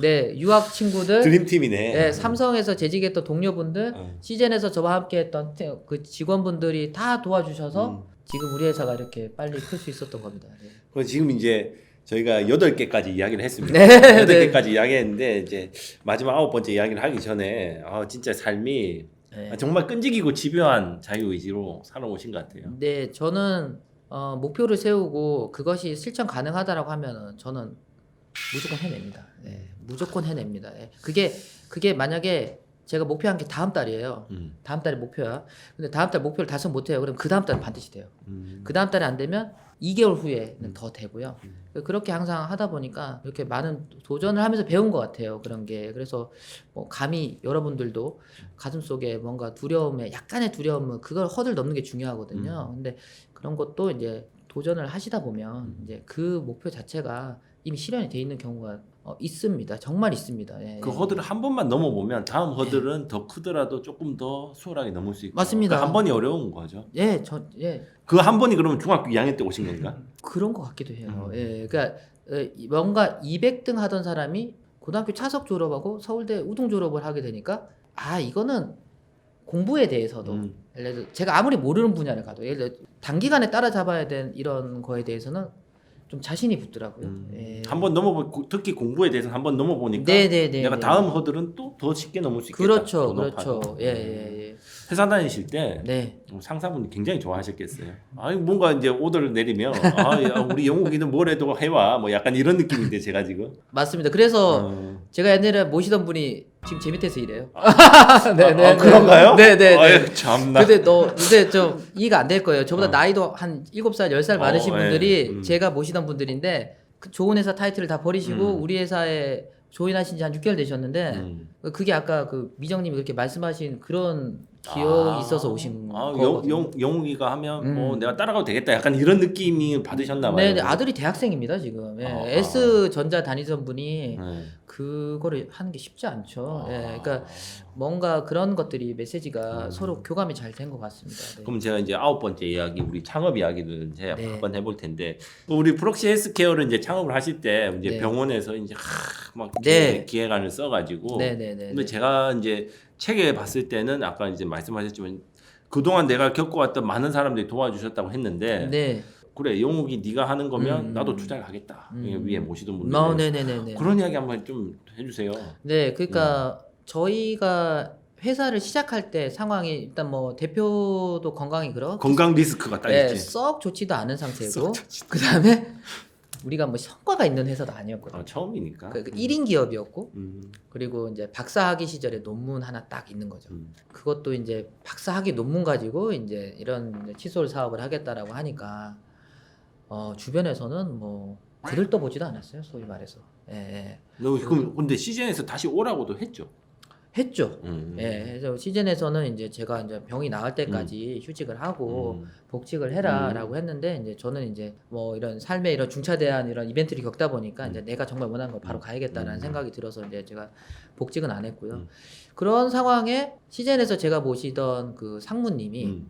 네 유학 친구들,
드림팀이네.
네, 삼성에서 재직했던 동료분들, 시젠에서 저와 함께했던 그 직원분들이 다 도와주셔서 지금 우리 회사가 이렇게 빨리 클 수 있었던 겁니다. 네.
그럼 지금 이제 저희가 8개까지 이야기를 했습니다.
네,
8개까지 이야기했는데 이제 마지막 9번째 이야기를 하기 전에 진짜 삶이 정말 끈질기고 집요한 자유의지로 살아오신 것 같아요.
네, 저는 목표를 세우고 그것이 실천 가능하다라고 하면은 저는 무조건 해냅니다. 네, 무조건 해냅니다. 네. 그게 만약에 제가 목표한 게 다음 달이에요. 다음 달이 목표야. 근데 다음 달 목표를 달성 못해요. 그럼 그 다음 달은 반드시 돼요. 그 다음 달에 안 되면 2개월 후에는 더 되고요. 그렇게 항상 하다 보니까 이렇게 많은 도전을 하면서 배운 것 같아요. 그런 게. 그래서 뭐 감히 여러분들도 가슴속에 뭔가 두려움에 약간의 두려움은 그걸 허들 넘는 게 중요하거든요. 근데 그런 것도 이제 도전을 하시다 보면 이제 그 목표 자체가 이미 실현이 돼 있는 경우가 있습니다. 정말 있습니다. 예,
그 허들을 한 번만 넘어보면 다음 허들은 더 크더라도 조금 더 수월하게 넘을 수 있고.
맞습니다.
한 번이 어려운 거죠.
예,
그 한 번이 그러면 중학교 2학년 때 오신 건가?
그런 것 같기도 해요. 예, 그러니까 뭔가 200등 하던 사람이 고등학교 차석 졸업하고 서울대 우등 졸업을 하게 되니까 이거는 공부에 대해서도 예를 들어 제가 아무리 모르는 분야를 가도 예를 들어 단기간에 따라잡아야 되는 이런 거에 대해서는 좀 자신이 붙더라고요. 예.
한번 넘어보 특히 공부에 대해서 한번 넘어보니까
네네네.
내가 다음 허들은 또 더 쉽게 넘을 수 있겠다.
그렇죠,
더 높아도.
그렇죠. 예.
회사 다니실 때
네.
상사분이 굉장히 좋아하셨겠어요. 뭔가 이제 오더를 내리면 야, 우리 영욱이는 뭘 해도 해와 뭐 약간 이런 느낌인데 제가 지금
맞습니다. 그래서 제가 옛날에 모시던 분이 지금 제 밑에서 일해요.
그런가요?
네네.
아유, 참나.
근데 좀 이해가 안 될 거예요. 저보다 나이도 한 7살, 10살 많으신 분들이
예.
제가 모시던 분들인데 그 좋은 회사 타이틀을 다 버리시고 우리 회사에 조인하신 지 한 6개월 되셨는데 그게 아까 그 미정님이 그렇게 말씀하신 그런 기억이 있어서 오신 거거든요.
영욱이가 하면 뭐 내가 따라가도 되겠다 약간 이런 느낌이 받으셨나 봐요.
네, 아들이 대학생입니다 지금. 예, S전자 다니던 분이 그거를 하는 게 쉽지 않죠. 예, 그러니까 뭔가 그런 것들이 메시지가 서로 교감이 잘 된 것 같습니다. 네.
그럼 제가 이제 9번째 이야기 우리 창업 이야기를 이제
네.
한번 해볼 텐데 우리 프록시 헬스케어를 이제 창업을 하실 때 이제
네.
병원에서 이제 막
네.
기획안을 써가지고
네네네.
근데 제가 이제 책에 봤을 때는 아까 이제 말씀하셨지만 그동안 내가 겪어왔던 많은 사람들이 도와주셨다고 했는데
네.
그래 영욱이 네가 하는 거면 나도 투자를 하겠다. 위에 모시던 분들
네네네.
그런 이야기 한번 좀 해주세요.
네, 그러니까 저희가 회사를 시작할 때 상황이 일단 뭐 대표도 건강이
건강 리스크가 딱
네,
있지.
썩 좋지도 않은 상태고 그다음에 우리가 뭐 성과가 있는 회사도 아니었거든요.
처음이니까.
그 1인 기업이었고 그리고 이제 박사학위 시절에 논문 하나 딱 있는 거죠. 그것도 이제 박사학위 논문 가지고 이제 이런 칫솔 사업을 하겠다라고 하니까 주변에서는 뭐 그들떠 보지도 않았어요. 소위 말해서. 예.
그럼 근데 시즌에서 다시 오라고도 했죠.
했죠. 예. 그래서 시즌에서는 이제 제가 이제 병이 나을 때까지 휴직을 하고 복직을 해라라고 했는데 이제 저는 이제 뭐 이런 삶의 이런 중차대한 이런 이벤트를 겪다 보니까 이제 내가 정말 원하는 걸 바로 가야겠다라는 생각이 들어서 이제 제가 복직은 안 했고요. 그런 상황에 시즌에서 제가 모시던 그 상무님이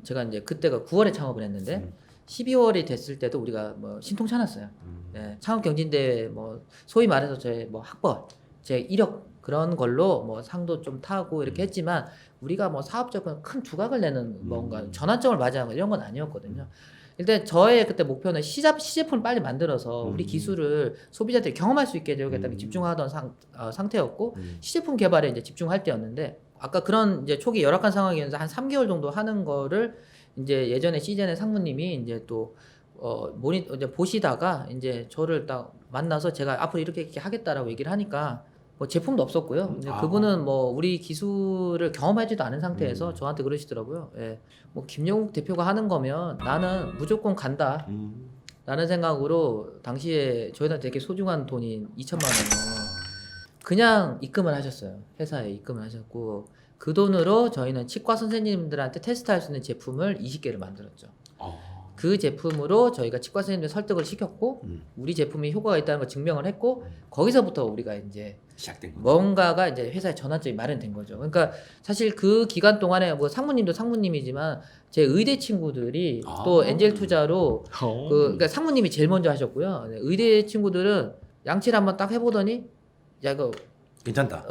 제가 이제 그때가 9월에 창업을 했는데 12월이 됐을 때도 우리가 뭐 신통찮았어요. 예. 창업 경진대회 뭐 소위 말해서 제 뭐 학벌, 제 이력 그런 걸로 뭐 상도 좀 타고 이렇게 했지만 우리가 뭐 사업적인 큰 두각을 내는 뭔가 전환점을 맞이하는 이런 건 아니었거든요. 일단 저의 그때 목표는 시제품을 빨리 만들어서 우리 기술을 소비자들이 경험할 수 있게 해주겠다는 집중하던 상태였고 시제품 개발에 이제 집중할 때였는데 아까 그런 이제 초기 열악한 상황이어서 한 3개월 정도 하는 거를 이제 예전에 시즌의 상무님이 이제 또 이제 보시다가 이제 저를 딱 만나서 제가 앞으로 이렇게 하겠다라고 얘기를 하니까 뭐 제품도 없었고요. 이제 그분은 뭐 우리 기술을 경험하지도 않은 상태에서 저한테 그러시더라고요. 예. 뭐 김영욱 대표가 하는 거면 나는 무조건 간다. 라는 생각으로 당시에 저희한테 되게 소중한 돈인 2천만 원을 그냥 입금을 하셨어요. 회사에 입금을 하셨고 그 돈으로 저희는 치과 선생님들한테 테스트할 수 있는 제품을 20개를 만들었죠. 그 제품으로 저희가 치과 선생님들 설득을 시켰고 우리 제품이 효과가 있다는 걸 증명을 했고 거기서부터 우리가 이제
시작된 거죠.
뭔가가 이제 회사의 전환점이 마련된 거죠. 그러니까 사실 그 기간 동안에 뭐 상무님도 상무님이지만 제 의대 친구들이 또 엔젤 투자로 그러니까 상무님이 제일 먼저 하셨고요. 의대 친구들은 양치를 한번 딱 해보더니 야 이거
괜찮다.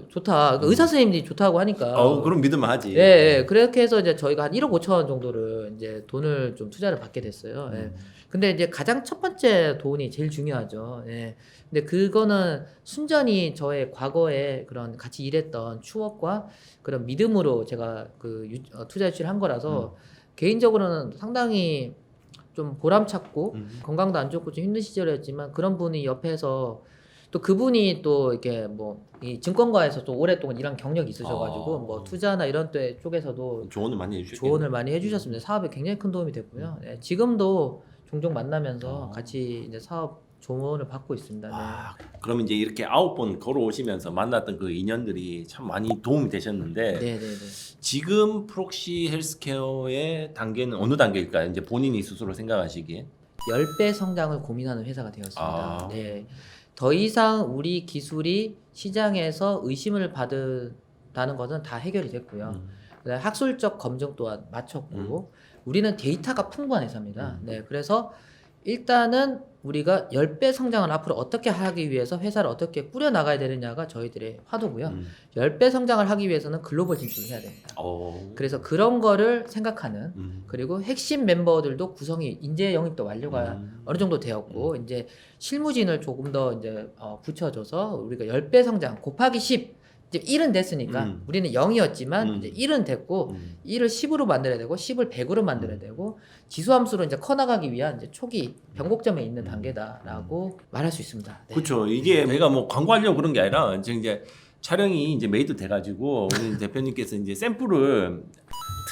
좋다. 그러니까 의사 선생님들이 좋다고 하니까.
그럼 믿으면 하지.
예. 그렇게 해서 이제 저희가 한 1억 5천 원 정도를 이제 돈을 좀 투자를 받게 됐어요. 예. 근데 이제 가장 첫 번째 돈이 제일 중요하죠. 예. 근데 그거는 순전히 저의 과거에 그런 같이 일했던 추억과 그런 믿음으로 제가 투자 유치를 한 거라서 개인적으로는 상당히 좀 보람찼고 건강도 안 좋고 좀 힘든 시절이었지만 그런 분이 옆에서 또 그분이 또 이렇게 뭐 이 증권가에서 또 오랫동안 일한 경력이 있으셔가지고 뭐 투자나 이런 때 쪽에서도
조언을 많이 해주셨겠네요.
조언을 많이 해주셨습니다. 사업에 굉장히 큰 도움이 됐고요. 네, 지금도 종종 만나면서 같이 이제 사업 조언을 받고 있습니다. 네.
그럼 이제 이렇게 9번 걸어오시면서 만났던 그 인연들이 참 많이 도움이 되셨는데 지금 프록시 헬스케어의 단계는 어느 단계일까요? 이제 본인이 스스로 생각하시기에
10배 성장을 고민하는 회사가 되었습니다. 네. 더 이상 우리 기술이 시장에서 의심을 받는다는 것은 다 해결이 됐고요. 학술적 검증 또한 마쳤고 우리는 데이터가 풍부한 회사입니다. 네, 그래서 일단은 우리가 10배 성장을 앞으로 어떻게 하기 위해서 회사를 어떻게 꾸려나가야 되느냐가 저희들의 화두고요. 10배 성장을 하기 위해서는 글로벌 진출을 해야 됩니다. 그래서 그런 거를 생각하는 그리고 핵심 멤버들도 구성이 인재 영입도 완료가 어느 정도 되었고 이제 실무진을 조금 더 이제 붙여줘서 우리가 10배 성장 곱하기 10 이제 1은 됐으니까 우리는 0이었지만 이제 1은 됐고 1을 10으로 만들어야 되고 10을 100으로 만들어야 되고 지수함수로 이제 커나가기 위한 이제 초기 변곡점에 있는 단계다라고 말할 수 있습니다. 네.
그렇죠. 이게 내가 뭐 광고하려고 그런 게 아니라 지금 이제 촬영이 이제 메이드 돼가지고 우리 대표님께서 이제 샘플을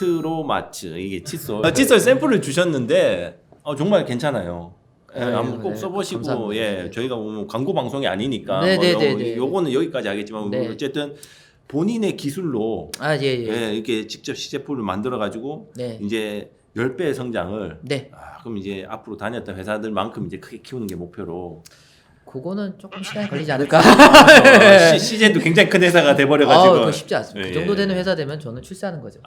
트로마츠 이게 칫솔 샘플을 주셨는데 정말 괜찮아요. 한번 꼭 써보시고
감사합니다.
저희가 뭐 광고 방송이 아니니까 요거는 여기까지 하겠지만 어쨌든 본인의 기술로 이렇게 직접 시제품을 만들어 가지고 이제 10배의 성장을 그럼 이제 앞으로 다녔던 회사들만큼 이제 크게 키우는 게 목표로.
그거는 조금 시간이 걸리지 않을까?
시제도 굉장히 큰 회사가 돼버려가지고.
그거 쉽지 않습니다. 그 정도 되는 회사 되면 저는 출세하는 거죠.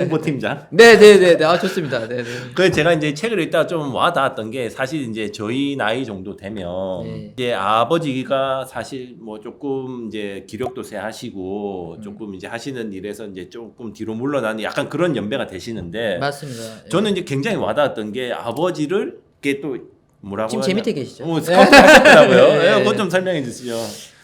홍보팀장?
네네네. 좋습니다. 네네.
그래서 제가 이제 책을 읽다가 좀 와닿았던 게 사실 이제 저희 나이 정도 되면 이제 아버지가 사실 뭐 조금 이제 기력도 세하시고 조금 이제 하시는 일에서 이제 조금 뒤로 물러나는 약간 그런 연배가 되시는데.
맞습니다.
저는 이제 굉장히 와닿았던 게 아버지를 이게 또 뭐라고
지금 제 밑에 계시죠?
스카우트 하셨더라고요. 그것 좀 설명해 주시죠.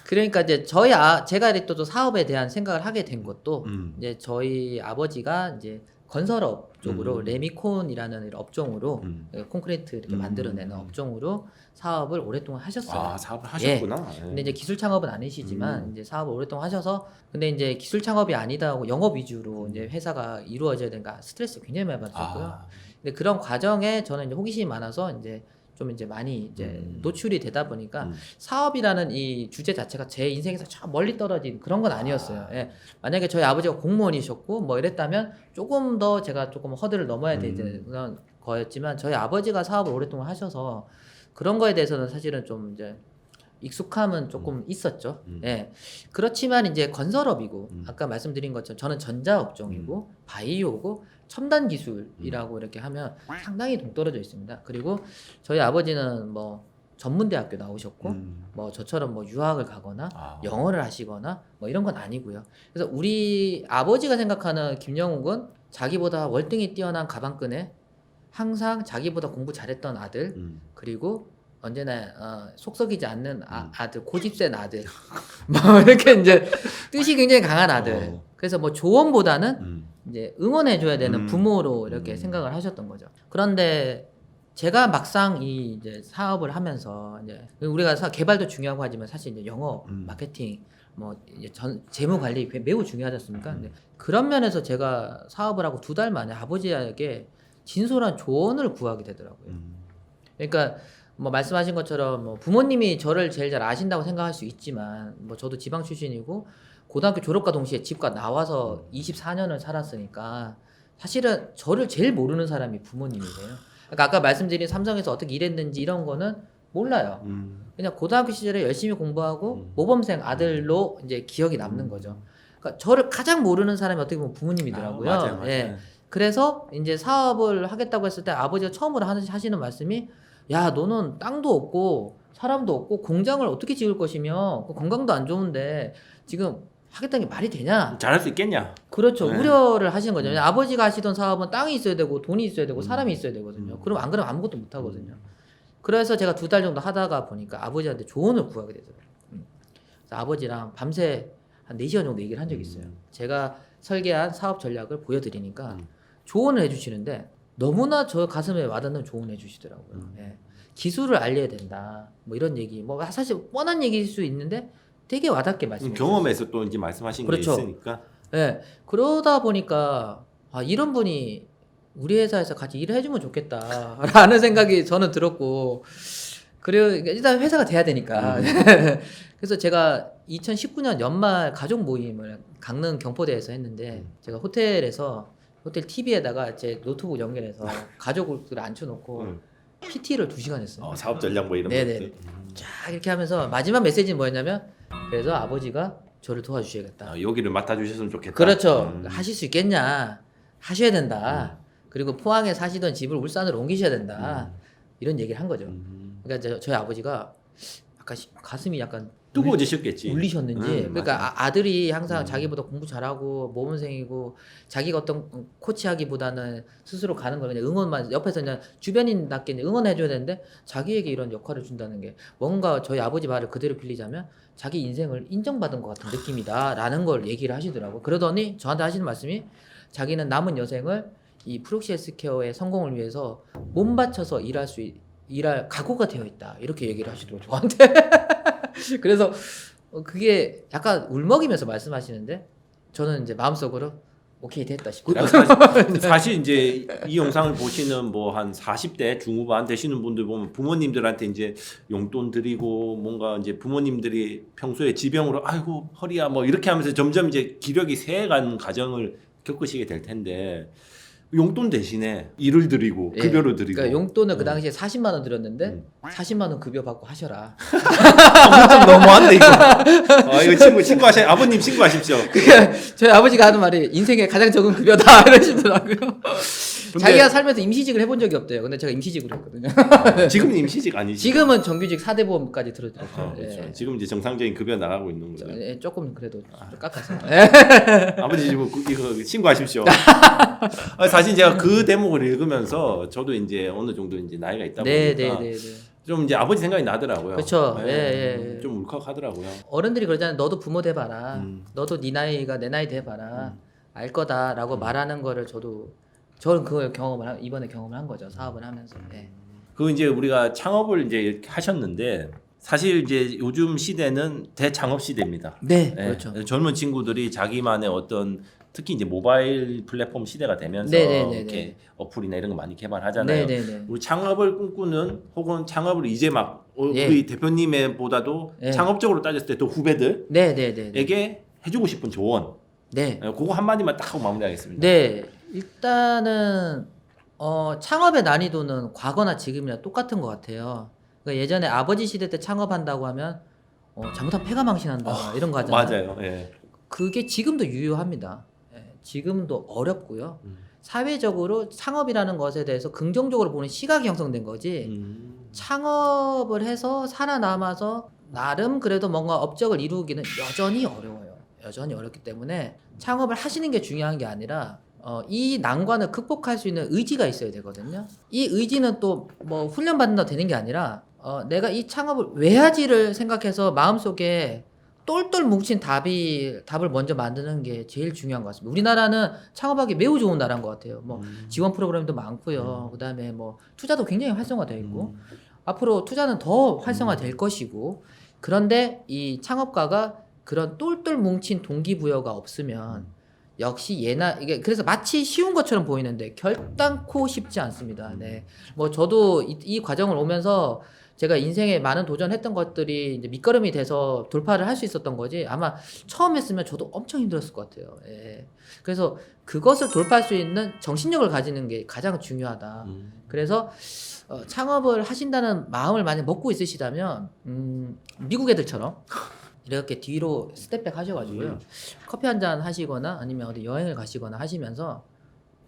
그러니까 이제 제가 또 사업에 대한 생각을 하게 된 것도 이제 저희 아버지가 이제 건설업 쪽으로 레미콘이라는 업종으로 콘크리트 이렇게 만들어내는 업종으로 사업을 오랫동안 하셨어요.
아, 사업을 하셨구나.
예. 근데 이제 기술 창업은 아니시지만 이제 사업을 오랫동안 하셔서 근데 이제 기술 창업이 아니다 하고 영업 위주로 이제 회사가 이루어져야 되니까 스트레스 굉장히 많이 받으셨고요.
아,
근데 그런 과정에 저는 이제 호기심이 많아서 이제 좀 이제 많이 이제 노출이 되다 보니까 사업이라는 이 주제 자체가 제 인생에서 저 멀리 떨어진 그런 건 아니었어요. 예. 만약에 저희 아버지가 공무원이셨고 뭐 이랬다면 조금 더 제가 조금 허들을 넘어야 되는 거였지만 저희 아버지가 사업을 오랫동안 하셔서 그런 거에 대해서는 사실은 좀 이제 익숙함은 조금 있었죠. 예. 그렇지만 이제 건설업이고 아까 말씀드린 것처럼 저는 전자업종이고 바이오고 첨단 기술이라고 이렇게 하면 상당히 동떨어져 있습니다. 그리고 저희 아버지는 뭐 전문대학교 나오셨고 뭐 저처럼 뭐 유학을 가거나 영어를 하시거나 뭐 이런 건 아니고요. 그래서 우리 아버지가 생각하는 김영욱은 자기보다 월등히 뛰어난 가방끈에 항상 자기보다 공부 잘했던 아들 그리고 언제나 속 썩이지 않는 아들, 고집센 아들, 뭐 이렇게 이제 뜻이 굉장히 강한 아들. 그래서 뭐 조언보다는 이제 응원해줘야 되는 부모로 이렇게 생각을 하셨던 거죠. 그런데 제가 막상 이 이제 사업을 하면서 이제 우리가 개발도 중요하고 하지만 사실 이제 영업, 마케팅, 뭐 이제 재무 관리 매우 중요하지 않습니까? 근데 그런 면에서 제가 사업을 하고 2달 만에 아버지에게 진솔한 조언을 구하게 되더라고요. 그러니까 뭐 말씀하신 것처럼 뭐 부모님이 저를 제일 잘 아신다고 생각할 수 있지만 뭐 저도 지방 출신이고 고등학교 졸업과 동시에 집과 나와서 24년을 살았으니까 사실은 저를 제일 모르는 사람이 부모님이세요. 그러니까 아까 말씀드린 삼성에서 어떻게 일했는지 이런 거는 몰라요. 그냥 고등학교 시절에 열심히 공부하고 모범생 아들로 이제 기억이 남는 거죠. 그러니까 저를 가장 모르는 사람이 어떻게 보면 부모님이더라고요.
맞아요.
예. 그래서 이제 사업을 하겠다고 했을 때 아버지가 처음으로 하시는 말씀이 야, 너는 땅도 없고 사람도 없고 공장을 어떻게 지을 것이며 건강도 안 좋은데 지금 하겠다는 게 말이 되냐?
잘할 수 있겠냐?
그렇죠. 우려를 하시는 거죠. 아버지가 하시던 사업은 땅이 있어야 되고 돈이 있어야 되고 사람이 있어야 되거든요. 그럼 안 그러면 아무것도 못 하거든요. 그래서 제가 2달 정도 하다가 보니까 아버지한테 조언을 구하게 되더라고요. 그래서 아버지랑 밤새 한 4시간 정도 얘기를 한 적이 있어요. 제가 설계한 사업 전략을 보여드리니까 조언을 해주시는데 너무나 저 가슴에 와닿는 조언을 해주시더라고요. 예. 기술을 알려야 된다. 뭐 이런 얘기. 뭐 사실 뻔한 얘기일 수 있는데 되게 와닿게 말씀해 주셨어요.
경험에서 또 이제 말씀하신
그렇죠.
게 있으니까.
예. 그러다 보니까 이런 분이 우리 회사에서 같이 일을 해주면 좋겠다라는 생각이 저는 들었고 그리고 일단 회사가 돼야 되니까 그래서 제가 2019년 연말 가족 모임을 강릉 경포대에서 했는데 제가 호텔에서 호텔 TV에다가 제 노트북 연결해서 가족을 앉혀놓고 PT를 2시간 했어요.
사업 전략 뭐 이런
네네. 쫙 이렇게 하면서 마지막 메시지는 뭐였냐면 그래서 아버지가 저를 도와주셔야겠다.
여기를 맡아주셨으면 좋겠다.
그렇죠. 하실 수 있겠냐. 하셔야 된다. 그리고 포항에 사시던 집을 울산으로 옮기셔야 된다. 이런 얘기를 한 거죠. 그러니까 저희 아버지가 약간 가슴이 약간
뜨거워지셨겠지.
울리셨는지. 그러니까
맞아.
아들이 항상 자기보다 공부 잘하고 모범생이고 자기가 어떤 코치하기보다는 스스로 가는 걸 그냥 응원만 옆에서 그냥 주변인답게 응원해줘야 되는데 자기에게 이런 역할을 준다는 게 뭔가 저희 아버지 말을 그대로 빌리자면 자기 인생을 인정받은 것 같은 느낌이다라는 걸 얘기를 하시더라고. 그러더니 저한테 하시는 말씀이 자기는 남은 여생을 이 프록시 헬스케어의 성공을 위해서 몸 바쳐서 일할 각오가 되어 있다. 이렇게 얘기를 하시더라고요. 저한테. 그래서 그게 약간 울먹이면서 말씀하시는데 저는 이제 마음속으로 오케이 됐다 싶어요.
사실 이제 이 영상을 보시는 뭐 한 40대 중후반 되시는 분들 보면 부모님들한테 이제 용돈 드리고 뭔가 이제 부모님들이 평소에 지병으로 아이고 허리야 뭐 이렇게 하면서 점점 이제 기력이 새해가는 과정을 겪으시게 될 텐데 용돈 대신에 일을 드리고 급여를 드리고
그러니까 용돈을 그 당시에 40만 원 드렸는데 40만 원 급여 받고 하셔라.
좀 너무한데 이거. 이거 신고하셔. 아버님 신고하십시오.
저희 아버지가 하는 말이 인생의 가장 적은 급여다 이러시더라고요. 자기가 살면서 임시직을 해본 적이 없대요. 근데 제가 임시직으로 했거든요.
지금은 임시직 아니지?
지금은 정규직 4대 보험까지 들어드렸죠.
그렇죠. 지금 이제 정상적인 급여 나가고 있는 거죠.
조금 그래도 깎아서.
아버지 지금 이거 신고하십시오. 사실 제가 그 대목을 읽으면서 저도 이제 어느 정도 이제 나이가 있다 보니까 좀 이제 아버지 생각이 나더라고요.
그렇죠.
예,
예, 예.
좀 울컥하더라고요.
어른들이 그러잖아요. 너도 부모 돼봐라. 너도 네 나이가 내 나이 돼봐라. 알 거다라고 말하는 거를 저는 그걸 이번에 경험을 한 거죠. 사업을 하면서. 예.
그 이제 우리가 창업을 이제 이렇게 하셨는데 사실 이제 요즘 시대는 대창업 시대입니다.
네,
예,
그렇죠.
젊은 친구들이 자기만의 어떤 특히 이제 모바일 플랫폼 시대가 되면서
네네네네.
이렇게 어플이나 이런 거 많이 개발하잖아요.
네네네.
우리 창업을 꿈꾸는 혹은 창업을 이제 막
예.
우리 대표님의 보다도
예.
창업적으로 따졌을 때 또 후배들에게
네네네.
해주고 싶은 조언.
네.
그거 한마디만 딱 하고 마무리하겠습니다.
네. 일단은 창업의 난이도는 과거나 지금이랑 똑같은 것 같아요. 그러니까 예전에 아버지 시대 때 창업한다고 하면 잘못하면 폐가 망신한다 이런 거 하잖아요.
맞아요. 예.
그게 지금도 유효합니다. 예, 지금도 어렵고요. 사회적으로 창업이라는 것에 대해서 긍정적으로 보는 시각이 형성된 거지. 창업을 해서 살아남아서 나름 그래도 뭔가 업적을 이루기는 여전히 어려워요. 여전히 어렵기 때문에 창업을 하시는 게 중요한 게 아니라 이 난관을 극복할 수 있는 의지가 있어야 되거든요. 이 의지는 또 뭐 훈련 받는다 되는 게 아니라 내가 이 창업을 왜 하지를 생각해서 마음속에 똘똘 뭉친 답을 먼저 만드는 게 제일 중요한 것 같습니다. 우리나라는 창업하기 매우 좋은 나라인 것 같아요. 뭐 지원 프로그램도 많고요. 그다음에 뭐 투자도 굉장히 활성화되어 있고 앞으로 투자는 더 활성화될 것이고 그런데 이 창업가가 그런 똘똘 뭉친 동기부여가 없으면 역시 이게 그래서 마치 쉬운 것처럼 보이는데 결단코 쉽지 않습니다. 네. 뭐 저도 이 과정을 오면서 제가 인생에 많은 도전했던 것들이 이제 밑거름이 돼서 돌파를 할 수 있었던 거지 아마 처음 했으면 저도 엄청 힘들었을 것 같아요. 예. 그래서 그것을 돌파할 수 있는 정신력을 가지는 게 가장 중요하다. 그래서 창업을 하신다는 마음을 만약 먹고 있으시다면 미국 애들처럼 이렇게 뒤로 스텝백 하셔가지고요. 커피 한 잔 하시거나 아니면 어디 여행을 가시거나 하시면서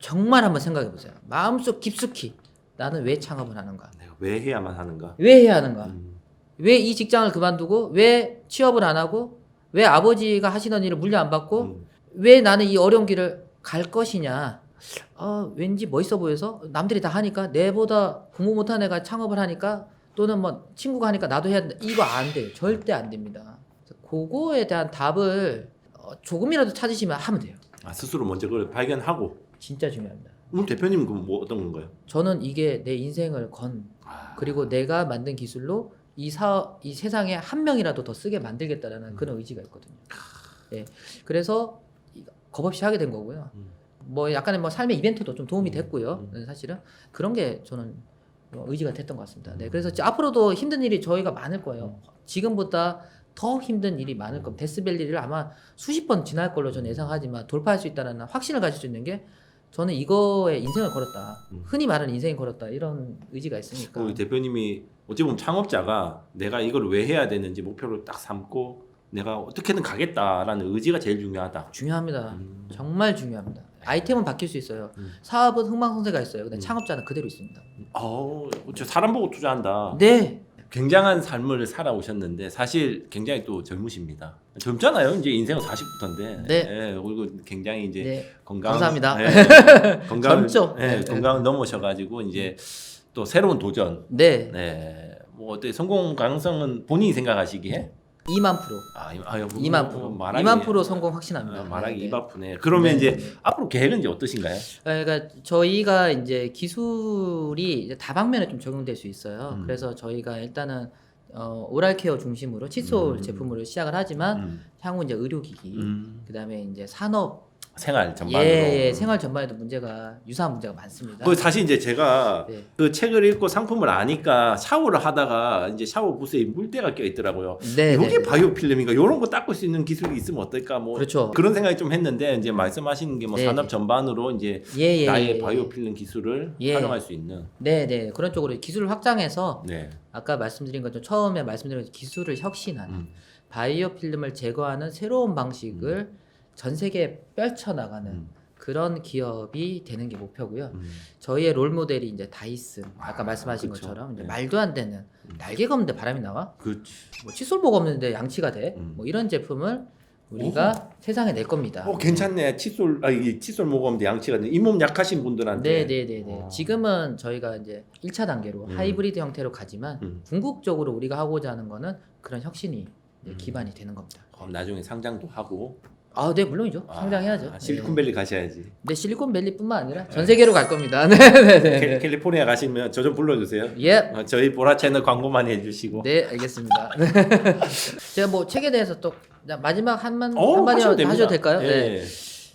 정말 한번 생각해 보세요. 마음속 깊숙이 나는 왜 창업을 하는가?
내가 왜 해야만 하는가?
왜 해야 하는가? 왜 이 직장을 그만두고 왜 취업을 안 하고 왜 아버지가 하시던 일을 물려 안 받고 왜 나는 이 어려운 길을 갈 것이냐? 왠지 멋있어 보여서 남들이 다 하니까 내보다 공부 못한 애가 창업을 하니까 또는 뭐 친구가 하니까 나도 해야 된다. 이거 안 돼요. 절대 안 됩니다. 그거에 대한 답을 조금이라도 찾으시면 하면 돼요.
스스로 먼저 그걸 발견하고.
진짜 중요합니다.
대표님은 그럼 뭐 어떤 건가요?
저는 이게 내 인생을 그리고 내가 만든 기술로 이 세상에 한 명이라도 더 쓰게 만들겠다라는 그런 의지가 있거든요. 예. 그래서 겁없이 하게 된 거고요. 뭐 약간의 뭐 삶의 이벤트도 좀 도움이 됐고요. 사실은 그런 게 저는 의지가 됐던 것 같습니다. 네. 그래서 앞으로도 힘든 일이 저희가 많을 거예요. 지금보다 더 힘든 일이 많을 겁니다. 데스밸리를 아마 수십 번 지날 걸로 저는 예상하지만 돌파할 수 있다는 확신을 가질 수 있는 게 저는 이거에 인생을 걸었다. 흔히 말하는 인생을 걸었다. 이런 의지가 있으니까.
우리 대표님이 어찌 보면 창업자가 내가 이걸 왜 해야 되는지 목표를 딱 삼고 내가 어떻게든 가겠다라는 의지가 제일 중요하다.
중요합니다. 정말 중요합니다. 아이템은 바뀔 수 있어요. 사업은 흥망성쇠가 있어요. 근데 창업자는 그대로 있습니다.
저 사람 보고 투자한다.
네.
굉장한 삶을 살아오셨는데 사실 굉장히 또 젊으십니다. 젊잖아요. 이제 인생은 40부터인데.
네.
예, 그리고 굉장히 이제
네.
건강.
감사합니다.
젊죠.
네.
건강을 넘으셔가지고 이제 또 새로운 도전.
네.
네. 뭐 어때 성공 가능성은 본인이 생각하시기에
2만 %. 2만 %. 2만 % 성공 확신합니다.
말하기
네.
입 아프네. 그러면
네.
이제 앞으로 계획은 이제 어떠신가요?
그러니까 저희가 이제 기술이 이제 다방면에 좀 적용될 수 있어요. 그래서 저희가 일단은 오랄케어 중심으로 칫솔 제품으로 시작을 하지만 향후 이제 의료기기, 그다음에 이제 산업
생활 전반으로.
예, 생활 전반에도 유사한 문제가 많습니다.
사실 이제 제가
네.
그 책을 읽고 상품을 아니까 샤워를 하다가 이제 샤워 부스에 물때가 껴 있더라고요.
네,
이게
네.
바이오 필름인가 이런 거 닦을 수 있는 기술이 있으면 어떨까 뭐
그렇죠.
그런 생각이 좀 했는데 이제 말씀하시는 게 뭐
네,
산업
네.
전반으로 이제
예,
나의 바이오 필름 기술을 활용할 수 있는.
네. 그런 쪽으로 기술을 확장해서
네.
아까 말씀드린 것처럼 처음에 말씀드린 것처럼 기술을 혁신하는 바이오 필름을 제거하는 새로운 방식을 전 세계에 펼쳐나가는 그런 기업이 되는 게 목표고요. 저희의 롤 모델이 이제 다이슨, 아까 말씀하신
그쵸.
것처럼 이제
네.
말도 안 되는 날개가 없는데 바람이 나와,
그렇지.
뭐 칫솔보가 없는데 양치가 돼,
음.
뭐 이런 제품을 우리가 세상에 낼 겁니다.
괜찮네. 칫솔 이 칫솔 먹으면 양치가 돼. 잇몸 약하신 분들한테.
네네네네. 지금은 저희가 이제 1차 단계로 하이브리드 형태로 가지만 궁극적으로 우리가 하고자 하는 거는 그런 혁신이 기반이 되는 겁니다.
그럼 나중에 상장도 하고.
네 물론이죠. 상장해야죠.
실리콘밸리 가셔야지.
네 실리콘밸리뿐만 아니라 전 세계로 갈 겁니다. 네네네.
캘리포니아 가시면 저 좀 불러주세요.
예.
저희 보라 채널 광고 많이 해주시고.
네 알겠습니다. 제가 뭐 책에 대해서 또 마지막 한마디
하셔도 됩니다.
하셔도 될까요?
예.
네.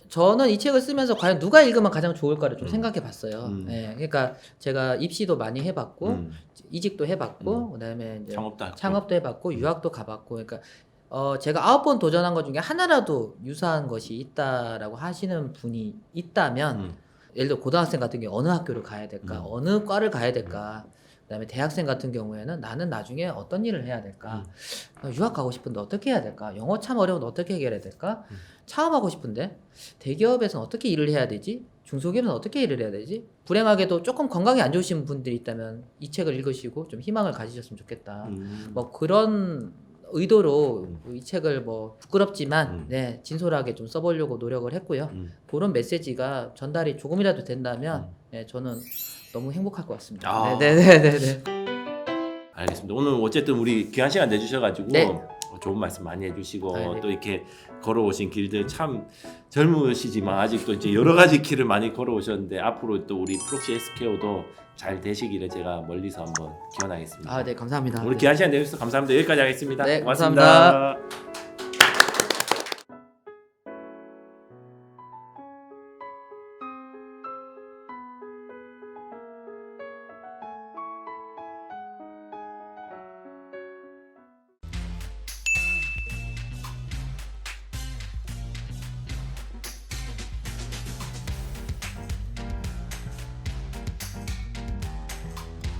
저는 이 책을 쓰면서 과연 누가 읽으면 가장 좋을까를 좀 생각해 봤어요. 네, 그러니까 제가 입시도 많이 해봤고 이직도 해봤고 그다음에 이제 창업도 해봤고 유학도 가봤고 그러니까 제가 9번 도전한 것 중에 하나라도 유사한 것이 있다라고 하시는 분이 있다면 예를 들어 고등학생 같은 경우 어느 학교를 가야 될까 어느 과를 가야 될까 그다음에 대학생 같은 경우에는 나는 나중에 어떤 일을 해야 될까 유학 가고 싶은데 어떻게 해야 될까 영어 참 어려운데 어떻게 해결해야 될까 창업하고 싶은데 대기업에서는 어떻게 일을 해야 되지 중소기업에서는 어떻게 일을 해야 되지 불행하게도 조금 건강이 안 좋으신 분들이 있다면 이 책을 읽으시고 좀 희망을 가지셨으면 좋겠다 뭐 그런 의도로 이 책을 뭐 부끄럽지만 네 진솔하게 좀 써보려고 노력을 했고요. 그런 메시지가 전달이 조금이라도 된다면 네, 저는 너무 행복할 것 같습니다. 네네네네.
알겠습니다. 오늘 어쨌든 우리 귀한 시간 내주셔가지고
네.
좋은 말씀 많이 해주시고
네.
또 이렇게 걸어오신 길들 참 젊으시지만 아직도 이제 여러 가지 길을 많이 걸어오셨는데 앞으로 또 우리 프록시 SKO도 잘 되시기를 제가 멀리서 한번 기원하겠습니다.
네 감사합니다.
우리 귀한 시간 내주셔서 감사합니다. 여기까지 하겠습니다.
네,
고맙습니다.
감사합니다.